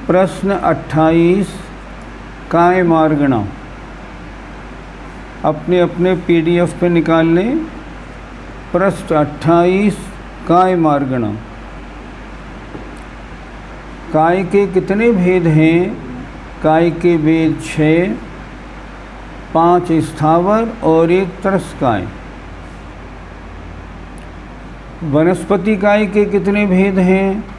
प्रश्न 28 काय मार्गणा अपने अपने PDF पे निकाल लें। प्रश्न 28 काय मार्गणा। काय के कितने भेद हैं? काय के भेद 6, 5 स्थावर और 1 तरसकाय। वनस्पति काय के कितने भेद हैं?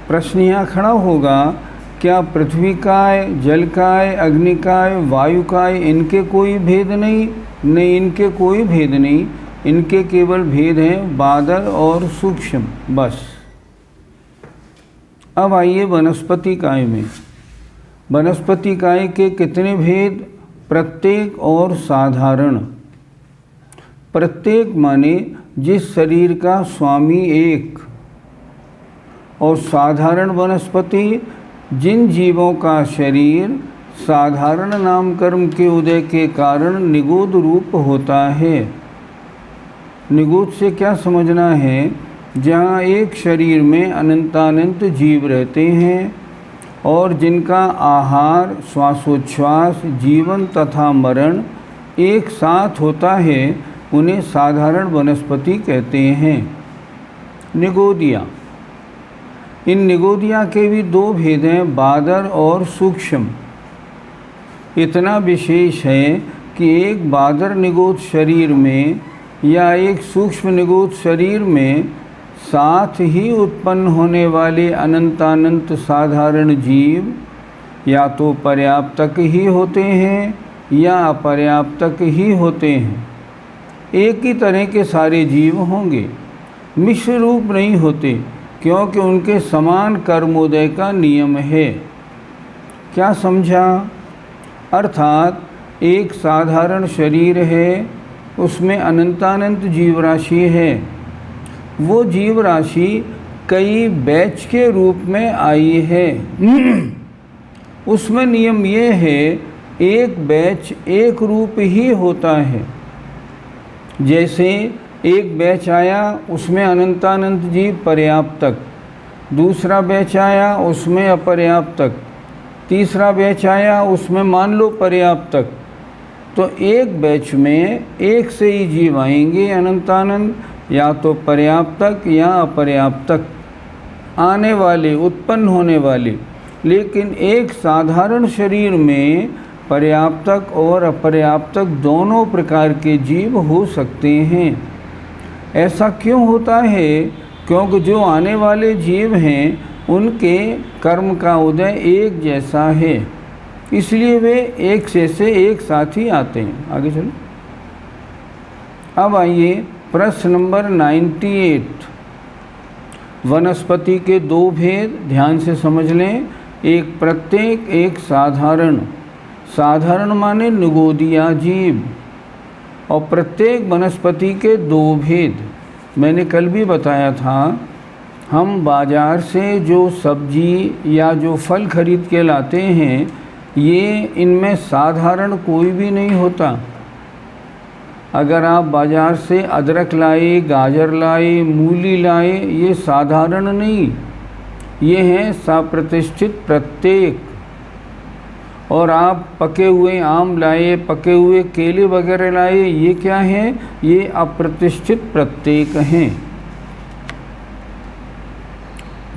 प्रश्न यहाँ खड़ा होगा, क्या पृथ्वी काय, जल काय, अग्नि काय, वायु काय, इनके कोई भेद नहीं? नहीं, इनके कोई भेद नहीं। इनके केवल भेद हैं बादल और सूक्ष्म, बस। अब आइए वनस्पति काय में। वनस्पति काय के कितने भेद? प्रत्येक और साधारण। प्रत्येक माने जिस शरीर का स्वामी एक, और साधारण वनस्पति जिन जीवों का शरीर साधारण नाम कर्म के उदय के कारण निगूढ़ रूप होता है। निगूढ़ से क्या समझना है? जहाँ एक शरीर में अनंतानंत जीव रहते हैं और जिनका आहार, श्वासोच्छ्वास, जीवन तथा मरण एक साथ होता है, उन्हें साधारण वनस्पति कहते हैं। निगोदिया। इन निगोदिया के भी 2 भेद हैं, बादर और सूक्ष्म। इतना विशेष है कि एक बादर निगोद शरीर में या एक सूक्ष्म निगोद शरीर में साथ ही उत्पन्न होने वाले अनंतानंत साधारण जीव या तो पर्याप्तक ही होते हैं या अपर्याप्तक ही होते हैं। एक ही तरह के सारे जीव होंगे, मिश्र रूप नहीं होते, क्योंकि उनके समान कर्मोदय का नियम है। क्या समझा? अर्थात एक साधारण शरीर है, उसमें अनंतानंत जीव राशि है। वो जीव राशि कई बैच के रूप में आई है। उसमें नियम ये है, एक बैच एक रूप ही होता है। जैसे एक बैच आया, उसमें अनंतानंत जीव पर्याप्तक, दूसरा बैच आया उसमें अपर्याप्तक, तीसरा बैच आया उसमें मान लो पर्याप्तक। तो एक बैच में एक से ही जीव आएंगे अनंतानंत, या तो पर्याप्तक या अपर्याप्तक आने वाले, उत्पन्न होने वाले। लेकिन एक साधारण शरीर में पर्याप्तक और अपर्याप्तक दोनों प्रकार के जीव हो सकते हैं। ऐसा क्यों होता है? क्योंकि जो आने वाले जीव हैं उनके कर्म का उदय एक जैसा है, इसलिए वे एक से एक साथ ही आते हैं। आगे चलो। अब आइए प्रश्न नंबर 98। वनस्पति के 2 भेद ध्यान से समझ लें, एक प्रत्येक, एक साधारण। साधारण माने निगोदिया जीव, और प्रत्येक वनस्पति के 2 भेद। मैंने कल भी बताया था, हम बाज़ार से जो सब्जी या जो फल खरीद के लाते हैं, ये इनमें साधारण कोई भी नहीं होता। अगर आप बाज़ार से अदरक लाए, गाजर लाए, मूली लाए, ये साधारण नहीं, ये हैं सप्रतिष्ठित प्रत्येक। और आप पके हुए आम लाए, पके हुए केले वगैरह लाए, ये क्या हैं? ये अप्रतिष्ठित प्रत्येक हैं।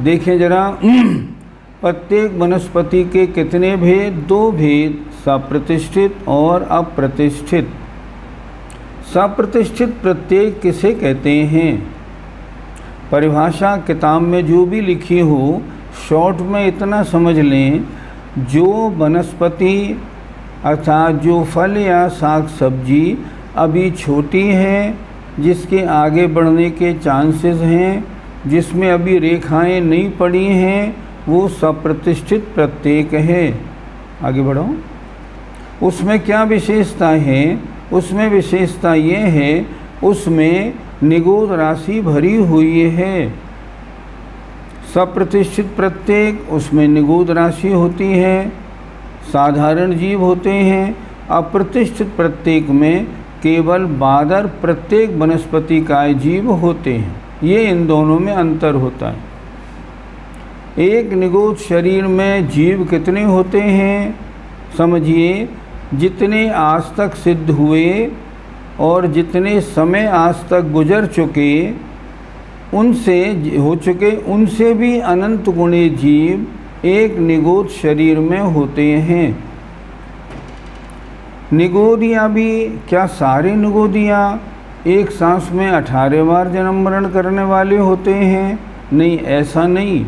देखें जरा, प्रत्येक वनस्पति के कितने भेद? 2 भेद, सप्रतिष्ठित और अप्रतिष्ठित। सप्रतिष्ठित प्रत्येक किसे कहते हैं? परिभाषा किताब में जो भी लिखी हो, शॉर्ट में इतना समझ लें, जो वनस्पति अर्थात जो फल या साग सब्जी अभी छोटी है, जिसके आगे बढ़ने के चांसेस हैं, जिसमें अभी रेखाएं नहीं पड़ी हैं, वो सप्रतिष्ठित प्रत्येक है। आगे बढ़ो। उसमें क्या विशेषता है? उसमें विशेषता ये है, उसमें निगूढ़ राशि भरी हुई है। सप्रतिष्ठित प्रत्येक, उसमें निगूढ़ राशि होती है, साधारण जीव होते हैं। अप्रतिष्ठित प्रत्येक में केवल बादर प्रत्येक वनस्पति का जीव होते हैं। ये इन दोनों में अंतर होता है। एक निगोद शरीर में जीव कितने होते हैं? समझिए, जितने आज तक सिद्ध हुए और जितने समय आज तक गुजर चुके, उनसे हो चुके, उनसे भी अनंत गुणे जीव एक निगोद शरीर में होते हैं। निगोदिया भी, क्या सारे निगोदिया एक सांस में 18 बार जन्म मरण करने वाले होते हैं? नहीं, ऐसा नहीं।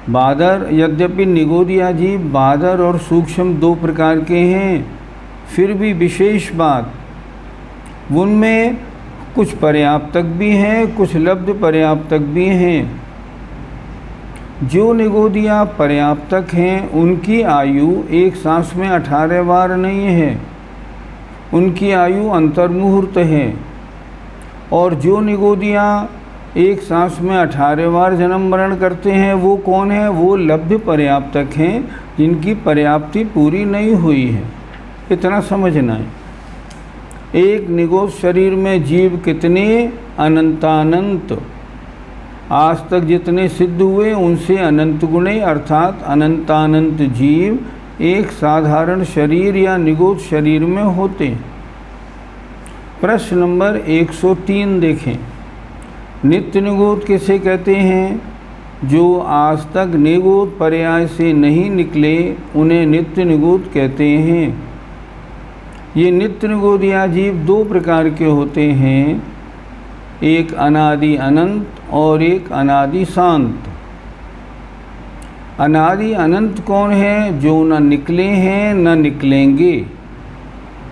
बादर, यद्यपि निगोदिया जीव बादर और सूक्ष्म 2 प्रकार के हैं, फिर भी विशेष बात, उनमें कुछ पर्याप्तक भी हैं, कुछ लब्ध पर्याप्तक भी हैं। जो निगोदिया पर्याप्तक हैं उनकी आयु एक सांस में 18 बार नहीं है, उनकी आयु अंतर्मुहूर्त है। और जो निगोदिया एक सांस में 18 बार जन्म मरण करते हैं वो कौन है? वो लब्ध पर्याप्तक हैं, जिनकी पर्याप्ति पूरी नहीं हुई है। इतना समझना है। एक निगोद शरीर में जीव कितने? अनंतानंत। आज तक जितने सिद्ध हुए उनसे अनंत गुणे अर्थात अनंतानंत जीव एक साधारण शरीर या निगोद शरीर में होते हैं। प्रश्न नंबर 103 देखें। नित्य निगोद किसे कहते हैं? जो आज तक निगोद पर्याय से नहीं निकले उन्हें नित्य निगोद कहते हैं। ये नित्य निगोदिया जीव 2 प्रकार के होते हैं, एक अनादि अनंत और एक अनादि शांत। अनादि अनंत कौन है? जो न निकले हैं न निकलेंगे,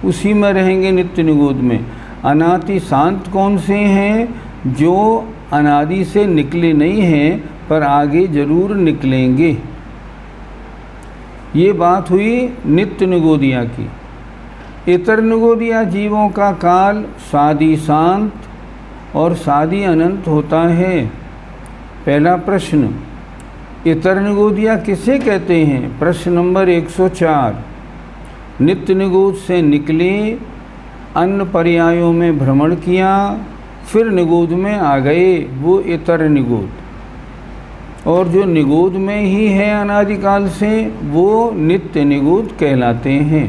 उसी में रहेंगे नित्य निगोद में। अनादि शांत कौन से हैं? जो अनादि से निकले नहीं हैं पर आगे जरूर निकलेंगे। ये बात हुई नित्य निगोदिया की। इतर निगोदिया जीवों का काल सादि शांत और सादि अनंत होता है। पहला प्रश्न, इतर निगोदिया किसे कहते हैं? प्रश्न नंबर 104। नित्य निगोद से निकले, अन्य पर्यायों में भ्रमण किया, फिर निगोद में आ गए, वो इतर निगोद। और जो निगोद में ही है अनादिकाल से, वो नित्य निगोद कहलाते हैं।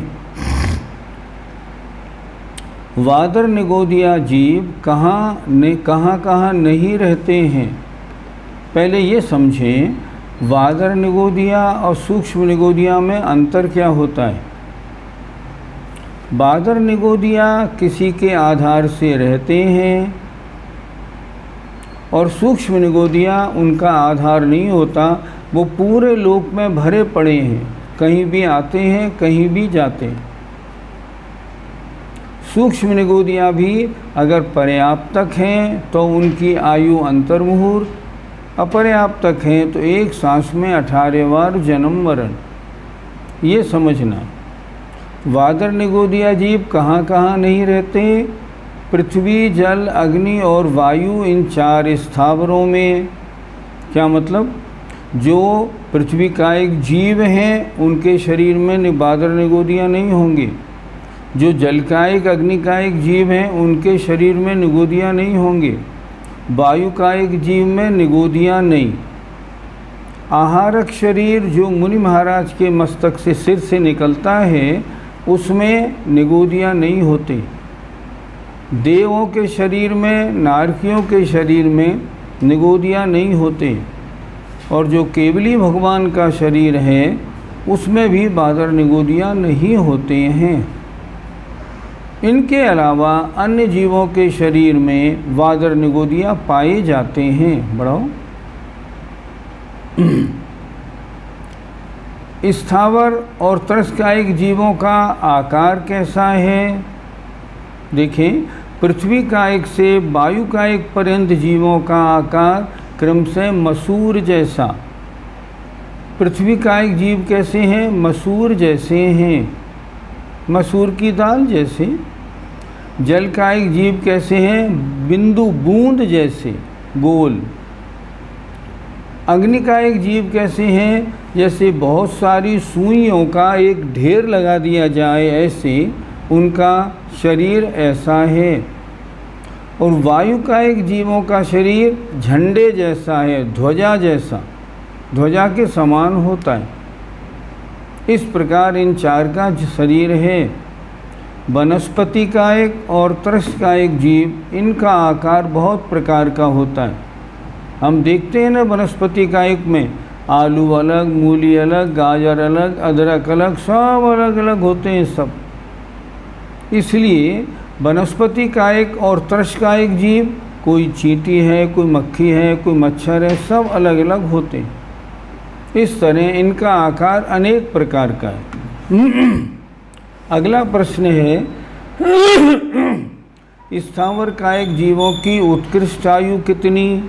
वादर निगोदिया जीव कहाँ नहीं रहते हैं? पहले ये समझें, वादर निगोदिया और सूक्ष्म निगोदिया में अंतर क्या होता है। वादर निगोदिया किसी के आधार से रहते हैं और सूक्ष्म निगोदिया उनका आधार नहीं होता, वो पूरे लोक में भरे पड़े हैं, कहीं भी आते हैं कहीं भी जाते हैं। सूक्ष्म निगोदिया भी अगर पर्याप्तक हैं तो उनकी आयु अंतर्मुहूर्त, अपर्याप्तक हैं तो एक सांस में 18 बार जन्म मरण। ये समझना। वादर निगोदिया जीव कहाँ नहीं रहते? पृथ्वी, जल, अग्नि और वायु, इन 4 स्थावरों में। क्या मतलब? जो पृथ्वी का एक जीव हैं उनके शरीर में वादर निगोदिया नहीं होंगे। जो जल का एक, अग्नि का एक जीव हैं उनके शरीर में निगोदिया नहीं होंगे। वायु का एक जीव में निगोदिया नहीं। आहारक शरीर जो मुनि महाराज के मस्तक से, सिर से निकलता है, उसमें निगोदिया नहीं होते। देवों के शरीर में, नारकियों के शरीर में निगोदिया नहीं होते। और जो केवली भगवान का शरीर है उसमें भी वादर निगोदिया नहीं होते हैं। इनके अलावा अन्य जीवों के शरीर में वादर निगोदिया पाए जाते हैं। बढ़ाओ। स्थावर और त्रस्कायिक जीवों का आकार कैसा है? देखें, पृथ्वी कायिक से वायु कायिक पर्यंत जीवों का आकार क्रमशः मसूर जैसा। पृथ्वी कायिक जीव कैसे हैं? मसूर जैसे हैं, मसूर की दाल जैसे। जल कायिक जीव कैसे हैं? बिंदु बूंद जैसे, गोल। अग्नि कायिक जीव कैसे हैं? जैसे बहुत सारी सुइयों का एक ढेर लगा दिया जाए, ऐसे उनका शरीर ऐसा है। और वायु कायिक जीवों का शरीर झंडे जैसा है, ध्वजा जैसा। ध्वजा के समान होता है। इस प्रकार इन चार का शरीर है। वनस्पति का एक और त्रस्त का एक जीव, इनका आकार बहुत प्रकार का होता है। हम देखते हैं ना, वनस्पति का एक में आलू अलग, मूली अलग, गाजर अलग, अदरक अलग, सब अलग अलग होते हैं सब। इसलिए वनस्पति का एक और त्रस्त का एक जीव, कोई चींटी है, कोई मक्खी है, कोई मच्छर है, सब अलग अलग होते हैं। इस तरह इनका आकार अनेक प्रकार का है। अगला प्रश्न है, स्थावर कायिक जीवों की उत्कृष्ट आयु कितनी?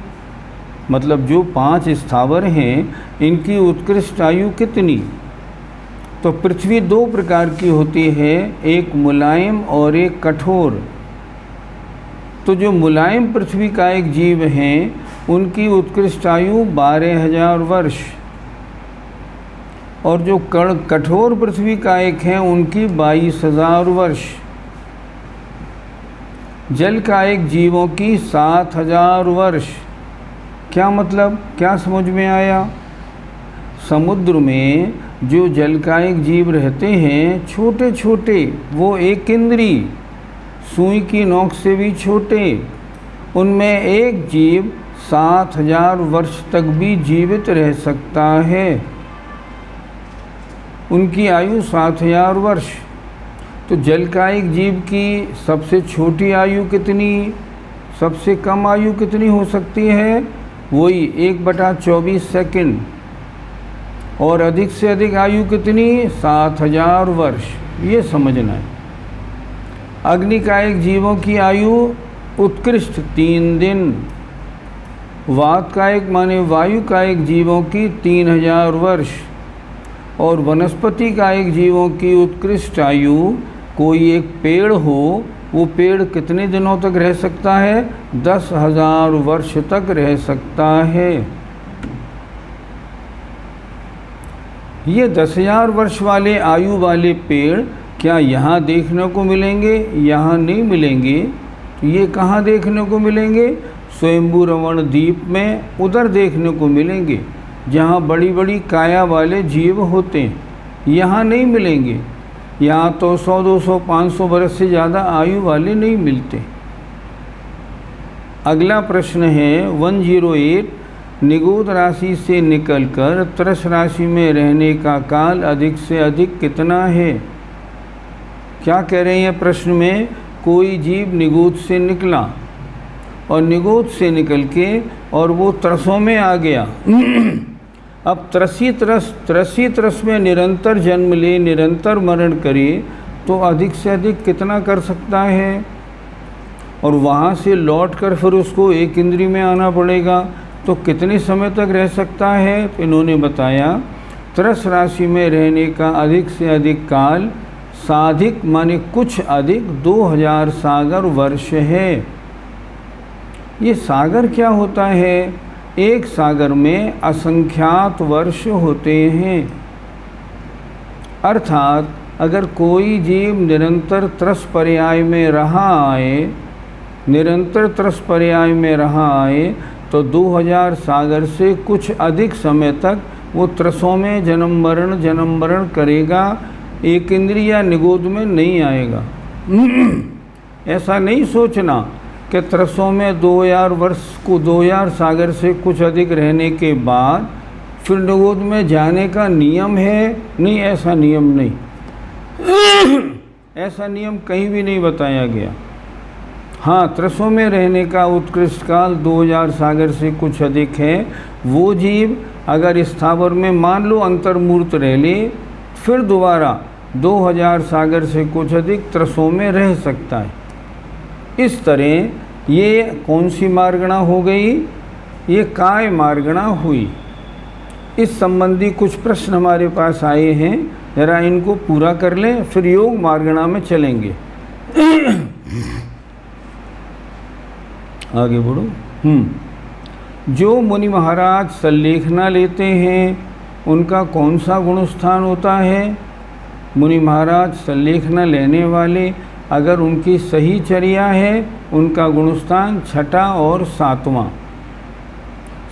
मतलब जो 5 स्थावर हैं, इनकी उत्कृष्ट आयु कितनी? तो पृथ्वी 2 प्रकार की होती है, एक मुलायम और एक कठोर। तो जो मुलायम पृथ्वी का एक जीव हैं, उनकी उत्कृष्ट आयु 12,000 वर्ष, और जो कठोर पृथ्वी का एक हैं, उनकी 22,000 वर्ष। जल का एक जीवों की 7,000 वर्ष। क्या मतलब, क्या समझ में आया? समुद्र में जो जल का एक जीव रहते हैं, छोटे छोटे, वो एक इंद्री, सुई की नोक से भी छोटे, उनमें एक जीव 7,000 वर्ष तक भी जीवित रह सकता है। उनकी आयु 7,000 वर्ष। तो जल का एक जीव की सबसे छोटी आयु कितनी, सबसे कम आयु कितनी हो सकती है? वही 1/24 सेकंड। और अधिक से अधिक आयु कितनी? 7,000 वर्ष। ये समझना है। अग्नि का एक जीवों की आयु उत्कृष्ट 3 दिन। वात का एक माने वायु का एक जीवों की 3,000 वर्ष। और वनस्पति का एक जीवों की उत्कृष्ट आयु, कोई एक पेड़ हो, वो पेड़ कितने दिनों तक रह सकता है? 10,000 वर्ष तक रह सकता है। ये 10,000 वर्ष वाले आयु वाले पेड़ क्या यहाँ देखने को मिलेंगे? यहाँ नहीं मिलेंगे। तो ये कहाँ देखने को मिलेंगे? स्वयंभू रमण द्वीप में, उधर देखने को मिलेंगे, जहाँ बड़ी बड़ी काया वाले जीव होते हैं। यहाँ नहीं मिलेंगे। यहाँ तो 100, 200, 500 वर्ष से ज़्यादा आयु वाले नहीं मिलते। अगला प्रश्न है 108, निगूढ़ राशि से निकलकर त्रस राशि में रहने का काल अधिक से अधिक कितना है? क्या कह रहे हैं प्रश्न में? कोई जीव निगूढ़ से निकला और निगूढ़ से निकल के और वो त्रसों में आ गया। अब त्रसी त्रस में निरंतर जन्म ले, निरंतर मरण करे, तो अधिक से अधिक कितना कर सकता है? और वहाँ से लौट कर फिर उसको एक इंद्री में आना पड़ेगा, तो कितने समय तक रह सकता है? तो इन्होंने बताया, त्रस राशि में रहने का अधिक से अधिक काल, साधिक माने कुछ अधिक, 2000 सागर वर्ष है। ये सागर क्या होता है? एक सागर में असंख्यात वर्ष होते हैं। अर्थात अगर कोई जीव निरंतर त्रस पर्याय में रहा आए, निरंतर त्रस पर्याय में रहा आए, तो 2000 सागर से कुछ अधिक समय तक वो त्रसों में जन्म मरण करेगा, एक इंद्रिय निगोद में नहीं आएगा। ऐसा नहीं सोचना कि त्रसों में 2000 वर्ष को 2000 सागर से कुछ अधिक रहने के बाद फिर निगोद में जाने का नियम है। नहीं, ऐसा नियम नहीं। ऐसा नियम कहीं भी नहीं बताया गया। हाँ, त्रसों में रहने का उत्कृष्ट काल 2000 सागर से कुछ अधिक है। वो जीव अगर स्थावर में मान लो अंतर्मूर्त रह ले, फिर दोबारा 2000 सागर से कुछ अधिक त्रसों में रह सकता है। इस तरह ये कौन सी मार्गणा हो गई? ये काय मार्गणा हुई। इस संबंधी कुछ प्रश्न हमारे पास आए हैं, जरा इनको पूरा कर लें, फिर योग मार्गणा में चलेंगे। आगे बढ़ो। जो मुनि महाराज सल्लेखना लेते हैं, उनका कौन सा गुण स्थान होता है? मुनि महाराज सल्लेखना लेने वाले, अगर उनकी सही चर्या है, उनका गुणस्थान 6वां और 7वां।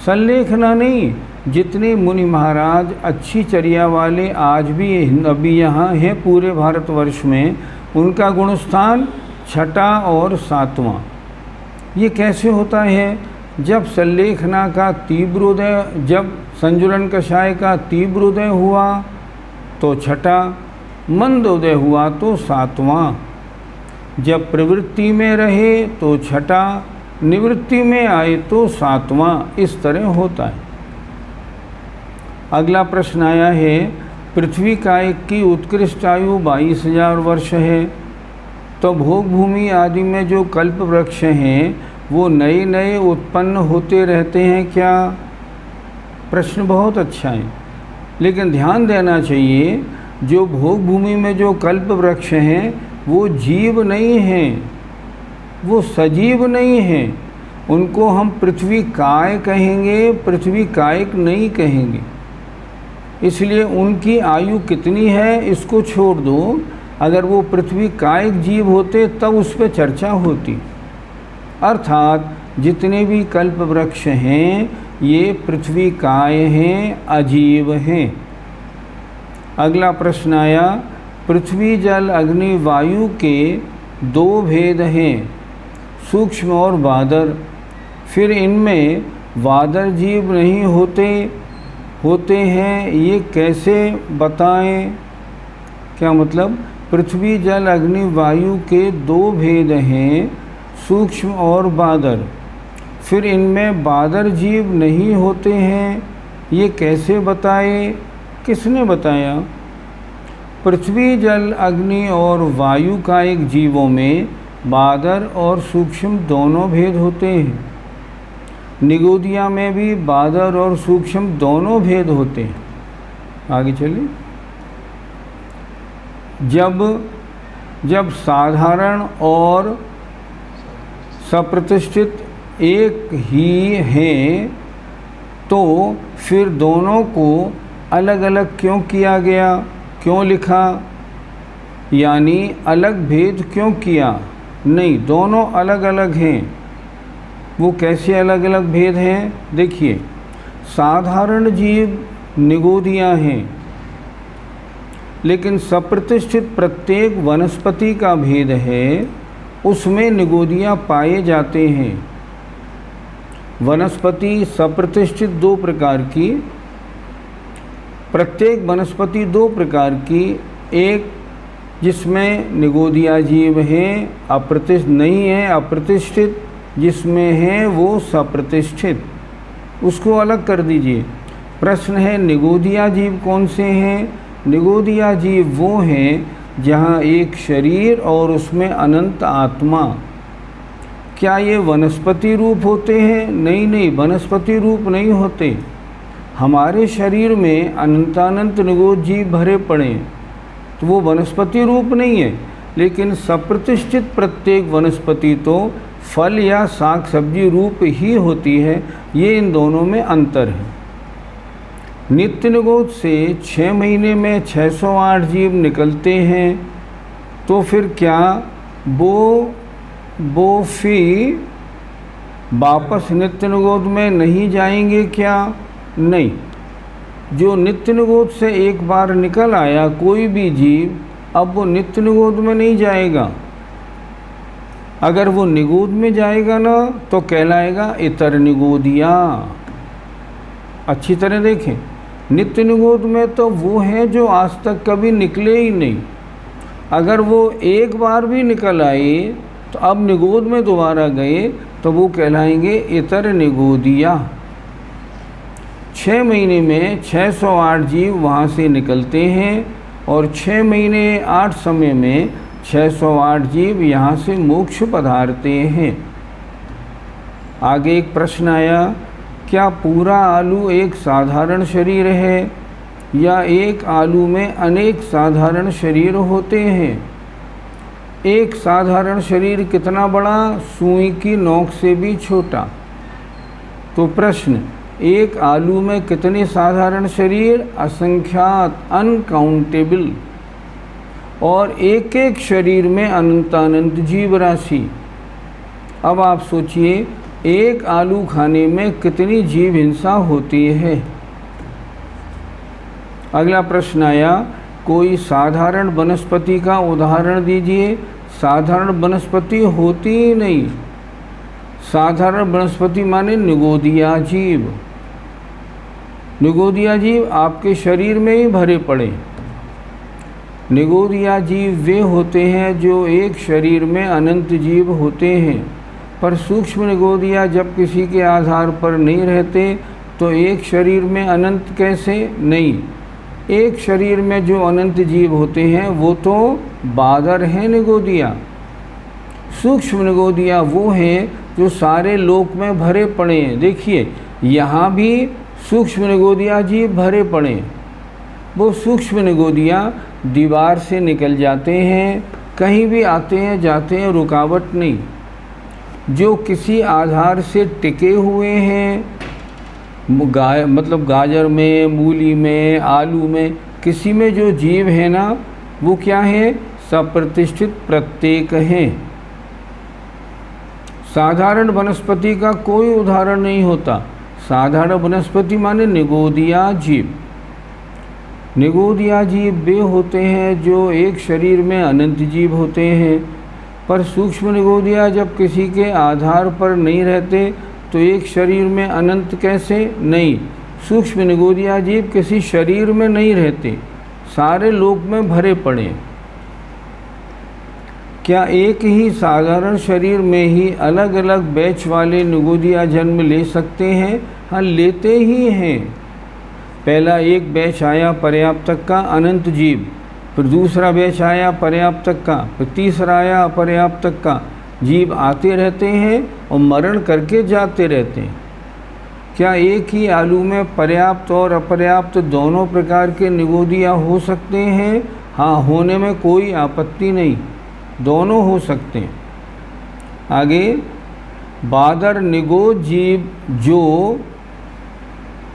सल्लेखना नहीं, जितने मुनि महाराज अच्छी चर्या वाले आज भी अभी यहाँ हैं पूरे भारतवर्ष में, उनका गुणस्थान छठा और सातवां। ये कैसे होता है? जब सल्लेखना का तीव्र उदय, जब संजुलन कषाय का तीव्र उदय हुआ तो छठा, मंद उदय हुआ तो सातवां, जब प्रवृत्ति में रहे तो छठा, निवृत्ति में आए तो सातवां। इस तरह होता है। अगला प्रश्न आया है, पृथ्वी कायक की उत्कृष्ट आयु 22,000 वर्ष है, तो भोग भूमि आदि में जो कल्प वृक्ष हैं वो नए नए उत्पन्न होते रहते हैं क्या? प्रश्न बहुत अच्छा है, लेकिन ध्यान देना चाहिए जो भोग भूमि में जो कल्प वृक्ष हैं वो जीव नहीं हैं, वो सजीव नहीं हैं। उनको हम पृथ्वी काय कहेंगे, पृथ्वी कायक नहीं कहेंगे। इसलिए उनकी आयु कितनी है इसको छोड़ दो। अगर वो पृथ्वी कायक जीव होते तब उस पर चर्चा होती। अर्थात जितने भी कल्प वृक्ष हैं ये पृथ्वी काय हैं, अजीव हैं। अगला प्रश्न आया, पृथ्वी जल अग्नि वायु के 2 भेद हैं, सूक्ष्म और बादर। फिर इनमें वादर जीव नहीं होते हैं, ये कैसे बताएं? क्या मतलब? पृथ्वी जल अग्नि वायु के 2 भेद हैं, सूक्ष्म और बादर। फिर इनमें बादर जीव नहीं होते हैं, ये कैसे बताए? किसने बताया? पृथ्वी जल अग्नि और वायु का एक जीवों में बादर और सूक्ष्म दोनों भेद होते हैं। निगोदिया में भी बादर और सूक्ष्म दोनों भेद होते हैं। आगे चलिए। जब साधारण और सप्रतिष्ठित एक ही हैं तो फिर दोनों को अलग अलग क्यों किया गया, क्यों लिखा? यानी अलग भेद क्यों किया? नहीं, दोनों अलग अलग हैं। वो कैसे अलग अलग भेद हैं? देखिए, साधारण जीव निगोदिया हैं, लेकिन सप्रतिष्ठित प्रत्येक वनस्पति का भेद है, उसमें निगोदिया पाए जाते हैं। वनस्पति सप्रतिष्ठित 2 प्रकार की, प्रत्येक वनस्पति 2 प्रकार की, एक जिसमें निगोदिया जीव हैं, नहीं है अप्रतिष्ठित, जिसमें है वो सप्रतिष्ठित, उसको अलग कर दीजिए। प्रश्न है निगोदिया जीव कौन से हैं? निगोदिया जीव वो हैं जहाँ एक शरीर और उसमें अनंत आत्मा। क्या ये वनस्पति रूप होते हैं? नहीं, वनस्पति रूप नहीं होते। हमारे शरीर में अनंतानंत निगोद जीव भरे पड़े हैं, तो वो वनस्पति रूप नहीं है। लेकिन सप्रतिष्ठित प्रत्येक वनस्पति तो फल या साग सब्जी रूप ही होती है। ये इन दोनों में अंतर है। नित्य निगोद से 6 महीने में 608 जीव निकलते हैं, तो फिर क्या वो फिर वापस नित्य निगोद में नहीं जाएंगे क्या? नहीं, जो नित्य निगोद से एक बार निकल आया कोई भी जीव, अब वो नित्य निगोद में नहीं जाएगा। अगर वो निगोद में जाएगा ना तो कहलाएगा इतर निगोदिया। अच्छी तरह देखें, नित्य निगोद में तो वो हैं जो आज तक कभी निकले ही नहीं। अगर वो एक बार भी निकल आए तो अब निगोद में दोबारा गए तो वो कहलाएंगे इतर निगोदिया। 6 महीने में 608 जीव वहाँ से निकलते हैं और 6 महीने 8 समय में 608 जीव यहाँ से मोक्ष पधारते हैं। आगे एक प्रश्न आया, क्या पूरा आलू एक साधारण शरीर है या एक आलू में अनेक साधारण शरीर होते हैं? एक साधारण शरीर कितना बड़ा? सुई की नोक से भी छोटा। तो प्रश्न, एक आलू में कितने साधारण शरीर? असंख्यात, अनकाउंटेबल। और एक एक शरीर में अनंतानंत जीव राशि। अब आप सोचिए, एक आलू खाने में कितनी जीव हिंसा होती है? अगला प्रश्न आया, कोई साधारण वनस्पति का उदाहरण दीजिए। साधारण वनस्पति होती ही नहीं। साधारण वनस्पति माने निगोदिया जीव। निगोदिया जीव आपके शरीर में ही भरे पड़े। निगोदिया जीव वे होते हैं जो एक शरीर में अनंत जीव होते हैं, पर सूक्ष्म निगोदिया जब किसी के आधार पर नहीं रहते तो एक शरीर में अनंत कैसे? नहीं, एक शरीर में जो अनंत जीव होते हैं वो तो बादर हैं निगोदिया। सूक्ष्म निगोदिया वो हैं जो सारे लोक में भरे पड़े हैं। देखिए यहाँ भी सूक्ष्म निगोदिया जीव भरे पड़े हैं। वो सूक्ष्म निगोदिया दीवार से निकल जाते हैं, कहीं भी आते हैं जाते हैं, रुकावट नहीं। जो किसी आधार से टिके हुए हैं, मतलब गाजर में, मूली में, आलू में, किसी में जो जीव है ना वो क्या है? सप्रतिष्ठित प्रत्येक हैं। साधारण वनस्पति का कोई उदाहरण नहीं होता। साधारण वनस्पति माने निगोदिया जीव। निगोदिया जीव वे होते हैं जो एक शरीर में अनंत जीव होते हैं, पर सूक्ष्म निगोदिया जब किसी के आधार पर नहीं रहते तो एक शरीर में अनंत कैसे? नहीं, सूक्ष्म निगोदिया जीव किसी शरीर में नहीं रहते, सारे लोक में भरे पड़े। क्या एक ही साधारण शरीर में ही अलग अलग बैच वाले निगोदिया जन्म ले सकते हैं? हाँ, लेते ही हैं। पहला एक बैच आया पर्याप्तक का अनंत जीव, फिर दूसरा बैच आया पर्याप्तक का, फिर तीसरा आया अपर्याप्तक का। जीव आते रहते हैं और मरण करके जाते रहते हैं। क्या एक ही आलू में पर्याप्त और अपर्याप्त दोनों प्रकार के निगोदिया हो सकते हैं? हाँ, होने में कोई आपत्ति नहीं, दोनों हो सकते हैं। आगे, बादर निगोद जीव जो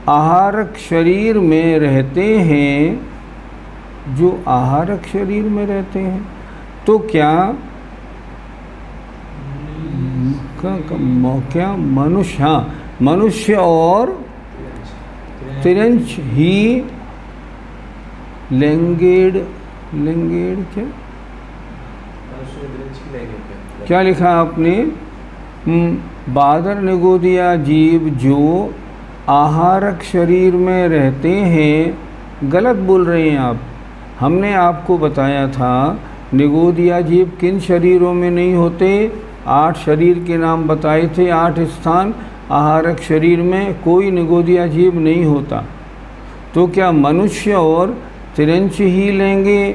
आहारक शरीर में रहते हैं, जो आहारक शरीर में रहते हैं, तो क्या मनुष्य, हाँ, मनुष्य और तिरंच ही लेंगेड क्या लिखा आपने? बादर निगोदिया जीव जो आहारक शरीर में रहते हैं, गलत बोल रहे हैं आप। हमने आपको बताया था निगोदिया जीव किन शरीरों में नहीं होते। 8 शरीर के नाम बताए थे, 8 स्थान। आहारक शरीर में कोई निगोदिया जीव नहीं होता। तो क्या मनुष्य और तिरंच ही लेंगे?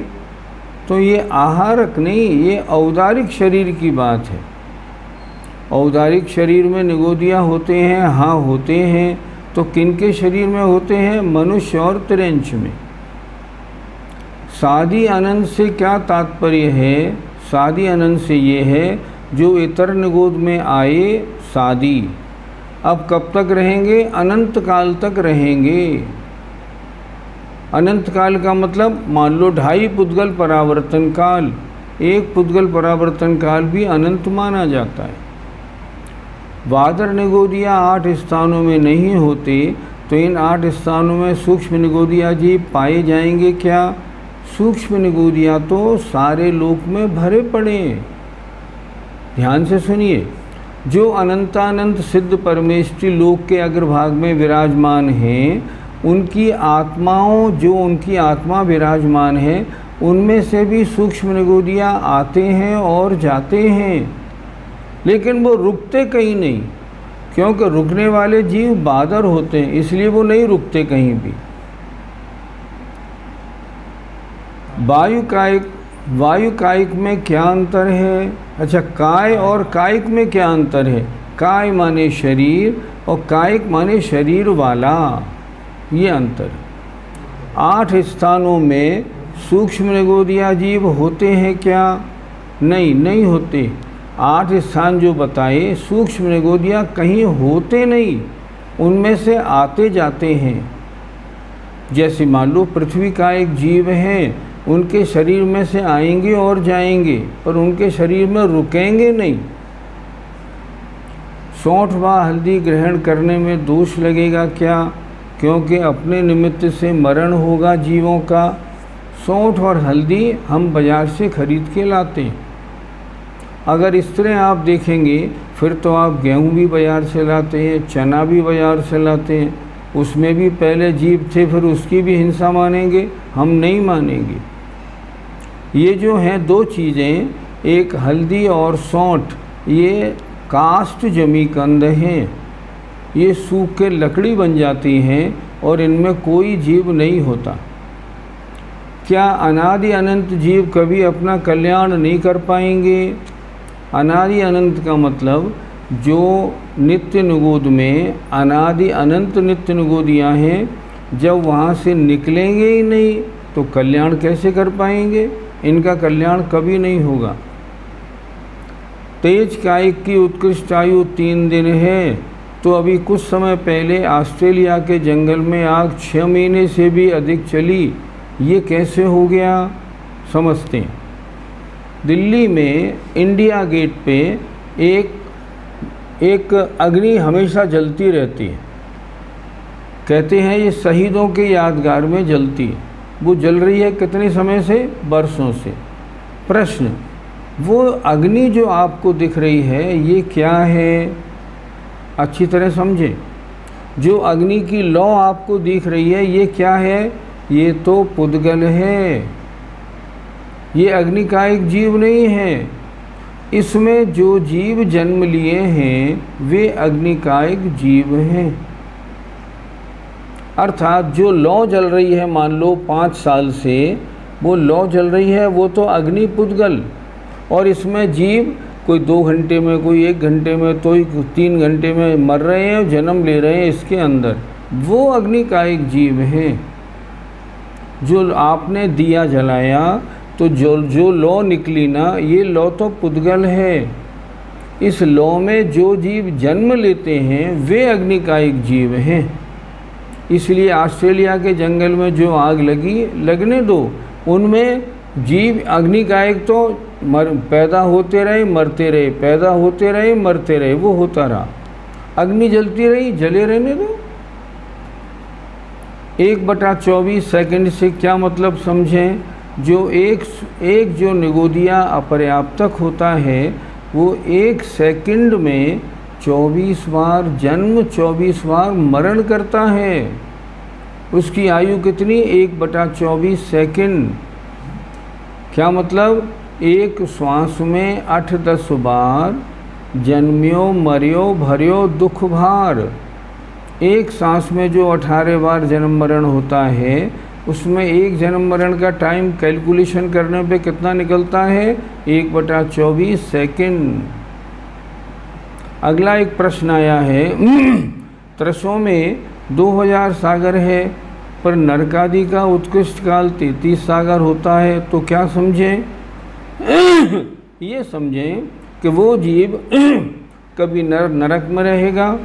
तो ये आहारक नहीं, ये औदारिक शरीर की बात है। औदारिक शरीर में निगोदिया होते हैं, हाँ होते हैं। तो किनके शरीर में होते हैं? मनुष्य और तिरंच में। सादी अनंत से क्या तात्पर्य है? सादी अनंत से ये है जो इतर निगोद में आए सादी। अब कब तक रहेंगे? अनंत काल तक रहेंगे। अनंत काल का मतलब मान लो 2.5 पुद्गल परावर्तन काल। 1 पुद्गल परावर्तन काल भी अनंत माना जाता है। बादर निगोदिया 8 स्थानों में नहीं होते, तो इन 8 स्थानों में सूक्ष्म निगोदिया जीव पाए जाएंगे क्या? सूक्ष्म निगोदिया तो सारे लोक में भरे पड़े हैं। ध्यान से सुनिए, जो अनंतानंत सिद्ध परमेष्टि लोक के अग्रभाग में विराजमान हैं, उनकी आत्माओं, जो उनकी आत्मा विराजमान है, उनमें से भी सूक्ष्म निगोदिया आते हैं और जाते हैं, लेकिन वो रुकते कहीं नहीं, क्योंकि रुकने वाले जीव बादर होते हैं, इसलिए वो नहीं रुकते कहीं भी। वायु कायिक में क्या अंतर है? अच्छा, काय और कायिक में क्या अंतर है? काय माने शरीर और कायिक माने शरीर वाला, ये अंतर। 8 स्थानों में सूक्ष्म निगोदिया जीव होते हैं क्या? नहीं होते। 8 स्थान जो बताए सूक्ष्म निगोदिया कहीं होते नहीं, उनमें से आते जाते हैं। जैसे मान लो पृथ्वी का एक जीव है, उनके शरीर में से आएंगे और जाएंगे, पर उनके शरीर में रुकेंगे नहीं। 60वां हल्दी ग्रहण करने में दोष लगेगा क्या? क्योंकि अपने निमित्त से मरण होगा जीवों का। सौंठ और हल्दी हम बाज़ार से खरीद के लाते हैं। अगर इस तरह आप देखेंगे फिर तो आप गेहूँ भी बाज़ार से लाते हैं, चना भी बाज़ार से लाते हैं, उसमें भी पहले जीव थे, फिर उसकी भी हिंसा मानेंगे? हम नहीं मानेंगे। ये जो हैं दो चीज़ें, एक हल्दी और सौंठ, ये काष्ठ जमी कंद हैं। ये सूख के लकड़ी बन जाती हैं और इनमें कोई जीव नहीं होता। क्या अनादि अनंत जीव कभी अपना कल्याण नहीं कर पाएंगे? अनादि अनंत का मतलब जो नित्य निगोद में अनादि अनंत नित्य निगोदियाँ हैं, जब वहाँ से निकलेंगे ही नहीं तो कल्याण कैसे कर पाएंगे? इनका कल्याण कभी नहीं होगा। तेज कायिक की उत्कृष्ट आयु 3 दिन है, तो अभी कुछ समय पहले ऑस्ट्रेलिया के जंगल में आग 6 महीने से भी अधिक चली। ये कैसे हो गया? समझते हैं। दिल्ली में इंडिया गेट पे एक अग्नि हमेशा जलती रहती है। कहते हैं ये शहीदों के यादगार में जलती है। वो जल रही है कितने समय से? बरसों से। प्रश्न, वो अग्नि जो आपको दिख रही है ये क्या है? अच्छी तरह समझें। जो अग्नि की लौ आपको दिख रही है ये क्या है? ये तो पुद्गल है। ये अग्नि का एक जीव नहीं है। इसमें जो जीव जन्म लिए हैं वे अग्नि का एक जीव हैं। अर्थात जो लौ जल रही है, मान लो 5 साल से वो लौ जल रही है, वो तो अग्नि पुद्गल, और इसमें जीव कोई 2 घंटे में, कोई 1 घंटे में, तो 3 घंटे में मर रहे हैं, जन्म ले रहे हैं इसके अंदर। वो अग्नि का एक जीव है। जो आपने दिया जलाया तो जो लौ निकली ना, ये लौ तो पुद्गल है। इस लौ में जो जीव जन्म लेते हैं वे अग्नि का एक जीव हैं। इसलिए ऑस्ट्रेलिया के जंगल में जो आग लगी, लगने दो, उनमें जीव अग्नि का एक तो पैदा होते रहे मरते रहे, पैदा होते रहे मरते रहे, वो होता रहा। अग्नि जलती रही, जले रहने दो। 1/24 सेकंड से क्या मतलब समझें? जो एक जो निगोदिया अपर्याप्तक होता है वो 1 सेकंड में 24 बार जन्म, 24 बार मरण करता है। उसकी आयु कितनी? 1/24 सेकंड। क्या मतलब? एक श्वास में 8-10 बार जन्म्यो मर्यो भर्यो दुख भार। एक सांस में जो 18 बार जन्म मरण होता है, उसमें एक जन्म मरण का टाइम कैलकुलेशन करने पे कितना निकलता है? 1/24 सेकंड। अगला एक प्रश्न आया है, त्रसों में 2000 सागर है, पर नरकादि का उत्कृष्ट काल 33 सागर होता है, तो क्या समझें? ये समझें कि वो जीव कभी नरक में रहेगा,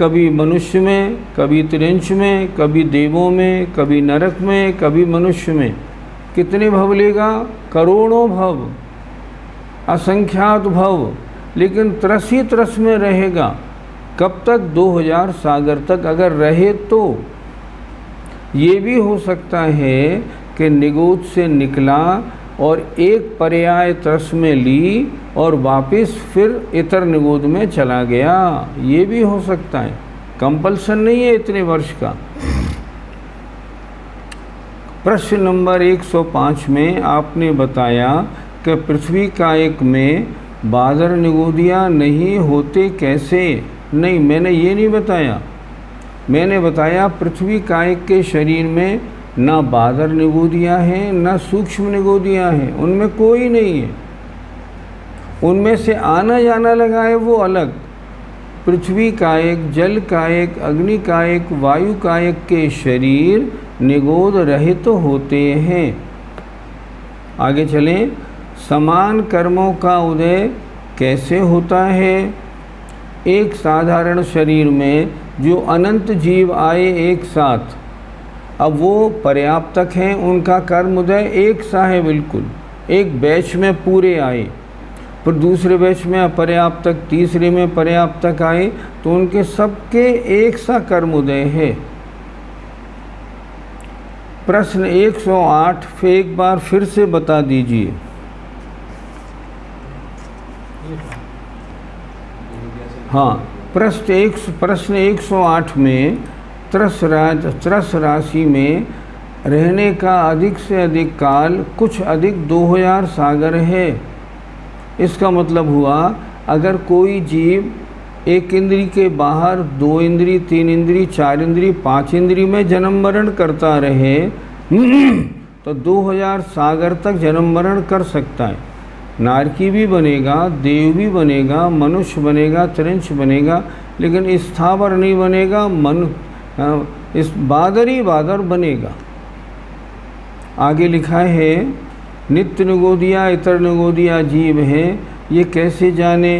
कभी मनुष्य में, कभी त्रिंश में, कभी देवों में, कभी नरक में, कभी मनुष्य में। कितने भव लेगा? करोड़ों भव, असंख्यात भव, लेकिन त्रस ही त्रस में रहेगा। कब तक? 2000 सागर तक अगर रहे तो। ये भी हो सकता है कि निगोद से निकला और एक पर्याय त्रस में ली और वापस फिर इतर निगोद में चला गया। ये भी हो सकता है, कंपल्सन नहीं है इतने वर्ष का। प्रश्न नंबर 105 में आपने बताया कि पृथ्वी कायिक में बादर निगोदिया नहीं होते कैसे? नहीं, मैंने ये नहीं बताया। मैंने बताया पृथ्वी कायिक के शरीर में ना बादर निगोदियाँ हैं ना सूक्ष्म निगोदियाँ हैं, उनमें कोई नहीं है। उनमें से आना जाना लगा है वो अलग। पृथ्वी कायिक, जल कायिक, अग्नि कायिक, वायु कायिक के शरीर निगोद रहित तो होते हैं। आगे चलें। समान कर्मों का उदय कैसे होता है? एक साधारण शरीर में जो अनंत जीव आए एक साथ, अब वो पर्याप्तक हैं, उनका कर्म उदय एक सा है बिल्कुल। एक बैच में पूरे आए, फिर दूसरे बैच में अपर्याप्तक, तीसरे में पर्याप्तक आए, तो उनके सबके एक सा कर्म उदय है। प्रश्न 108 एक बार फिर से बता दीजिए। हाँ, प्रश्न 108 में त्रस राशि में रहने का अधिक से अधिक काल कुछ अधिक 2000 सागर है। इसका मतलब हुआ अगर कोई जीव एक इंद्री के बाहर 2 इंद्री, 3 इंद्री, 4 इंद्री, 5 इंद्री में जन्म मरण करता रहे तो 2000 सागर तक जन्म मरण कर सकता है। नारकी भी बनेगा, देव भी बनेगा, मनुष्य बनेगा, त्रिंश बनेगा, लेकिन स्थावर नहीं बनेगा, इस बादर बनेगा। आगे लिखा है नित्य निगोदिया इतर निगोदिया जीव हैं, ये कैसे जाने?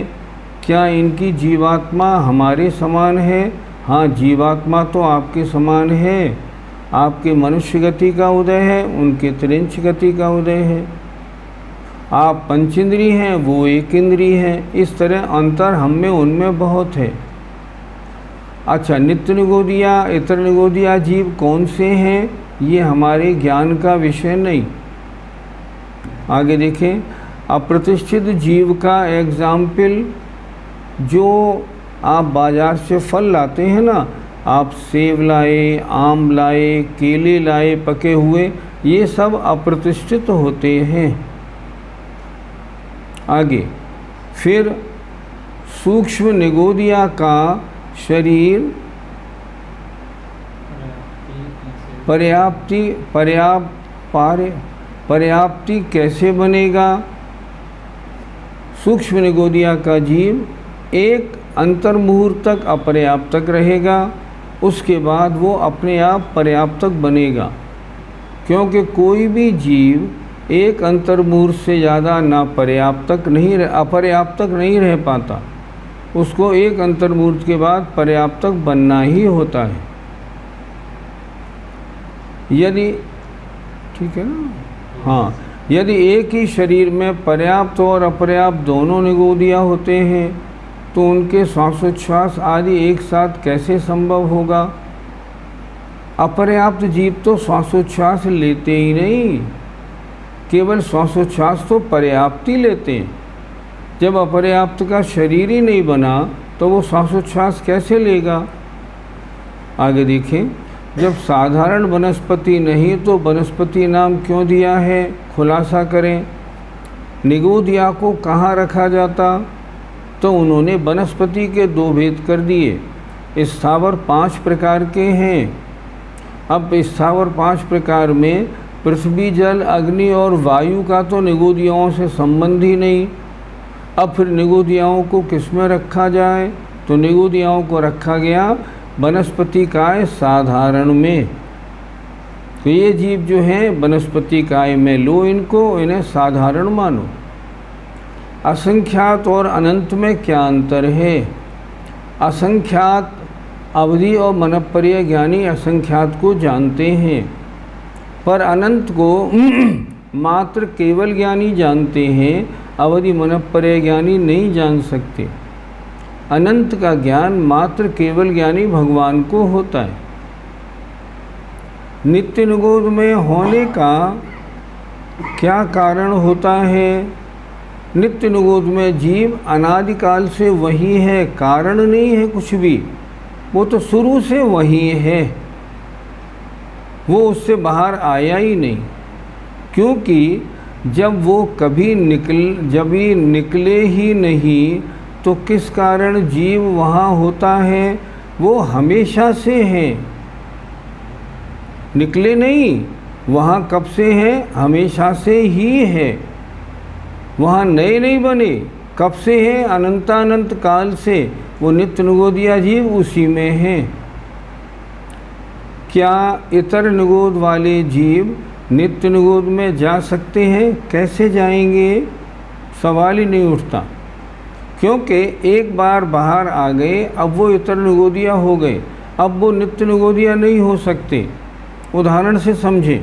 क्या इनकी जीवात्मा हमारे समान है? हाँ, जीवात्मा तो आपके समान है। आपके मनुष्य गति का उदय है, उनके त्रिंश गति का उदय है। आप पंचेंद्री हैं, वो एक इंद्री हैं। इस तरह अंतर हम में उनमें बहुत है। अच्छा, नित्य निगोदिया इतर निगोदिया जीव कौन से हैं? ये हमारे ज्ञान का विषय नहीं। आगे देखें, अप्रतिष्ठित जीव का एग्जाम्पल, जो आप बाज़ार से फल लाते हैं ना, आप सेब लाए, आम लाए, केले लाए पके हुए, ये सब अप्रतिष्ठित होते हैं। आगे फिर सूक्ष्म निगोदिया का शरीर पर्याप्ति कैसे बनेगा? सूक्ष्म निगोदिया का जीव एक अंतर्मुहूर्त तक अपर्याप्तक रहेगा, उसके बाद वो अपने आप पर्याप्तक बनेगा। क्योंकि कोई भी जीव एक अंतर्मुहूर्त से ज़्यादा ना अपर्याप्तक नहीं रह पाता। उसको एक अंतर्मुहूर्त के बाद पर्याप्तक बनना ही होता है। यदि ठीक है ना, हाँ, यदि एक ही शरीर में पर्याप्त और अपर्याप्त दोनों निगोदिया होते हैं तो उनके श्वासोच्छ्वास आदि एक साथ कैसे संभव होगा? अपर्याप्त जीव तो श्वासोच्छ्वास लेते ही नहीं, केवल श्वासोच्छ्वास तो पर्याप्त ही लेते हैं। जब अपर्याप्त का शरीर ही नहीं बना तो वो श्वासोच्छ्वास कैसे लेगा? आगे देखें, जब साधारण वनस्पति नहीं तो वनस्पति नाम क्यों दिया है? खुलासा करें। निगोदिया को कहाँ रखा जाता? तो उन्होंने वनस्पति के 2 भेद कर दिए। स्थावर 5 प्रकार के हैं। अब स्थावर 5 प्रकार में पृथ्वी, जल, अग्नि और वायु का तो निगोदियाओं से संबंध ही नहीं। अब फिर निगोदियाओं को किस में रखा जाए? तो निगोदियाओं को रखा गया वनस्पति काय साधारण में। तो ये जीव जो हैं वनस्पति काय में लो, इन्हें साधारण मानो। असंख्यात और अनंत में क्या अंतर है? असंख्यात अवधि और मनप्पर्य ज्ञानी असंख्यात को जानते हैं, पर अनंत को मात्र केवल ज्ञानी जानते हैं, अवधि मनप्पर्य ज्ञानी नहीं जान सकते। अनंत का ज्ञान मात्र केवल ज्ञानी भगवान को होता है। नित्य निगोद में होने का क्या कारण होता है? नित्य निगोद में जीव अनादिकाल से वही है, कारण नहीं है कुछ भी, वो तो शुरू से वही है, वो उससे बाहर आया ही नहीं। क्योंकि जब वो कभी निकले ही नहीं तो किस कारण जीव वहाँ होता है? वो हमेशा से है, निकले नहीं। वहाँ कब से है? हमेशा से ही है। वहाँ नए नहीं बने, कब से है? अनंतानंत काल से। वो नित्य निगोदिया जीव उसी में है। क्या इतर निगोद वाले जीव नित्य निगोद में जा सकते हैं? कैसे जाएंगे? सवाल ही नहीं उठता। क्योंकि एक बार बाहर आ गए, अब वो इतर निगोदिया हो गए, अब वो नित्य निगोदिया नहीं हो सकते। उदाहरण से समझें,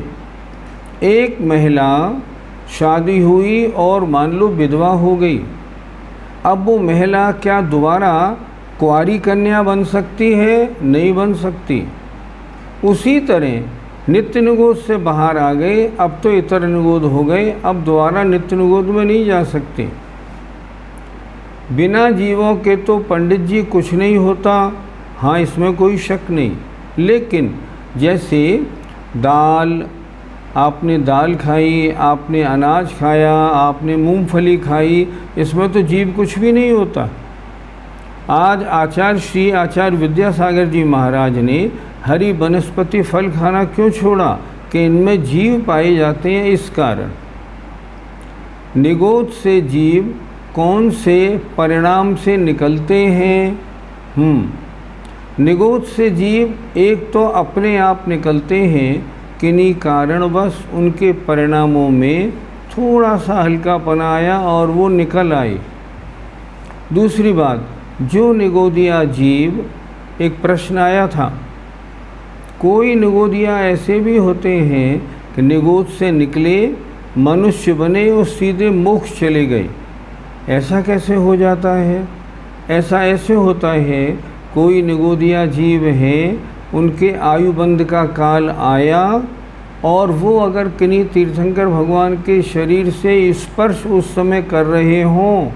एक महिला शादी हुई और मान लो विधवा हो गई, अब वो महिला क्या दोबारा कुंवारी कन्या बन सकती है? नहीं बन सकती। उसी तरह नित्य निगोद से बाहर आ गए, अब तो इतर निगोद हो गए, अब दोबारा नित्य निगोद में नहीं जा सकते। बिना जीवों के तो पंडित जी कुछ नहीं होता, हाँ इसमें कोई शक नहीं। लेकिन जैसे दाल, आपने दाल खाई, आपने अनाज खाया, आपने मूंगफली खाई, इसमें तो जीव कुछ भी नहीं होता। आज आचार्य श्री आचार्य विद्यासागर जी महाराज ने हरी वनस्पति फल खाना क्यों छोड़ा कि इनमें जीव पाए जाते हैं। इस कारण निगोद से जीव कौन से परिणाम से निकलते हैं। निगोद से जीव एक तो अपने आप निकलते हैं, किन्हीं कारणवश उनके परिणामों में थोड़ा सा हल्कापना आया और वो निकल आए। दूसरी बात, जो निगोदिया जीव, एक प्रश्न आया था, कोई निगोदिया ऐसे भी होते हैं कि निगोद से निकले, मनुष्य बने और सीधे मोक्ष चले गए। ऐसा कैसे हो जाता है? ऐसा ऐसे होता है, कोई निगोदिया जीव हैं, उनके आयुबंध का काल आया और वो अगर किन्हीं तीर्थंकर भगवान के शरीर से स्पर्श उस समय कर रहे हों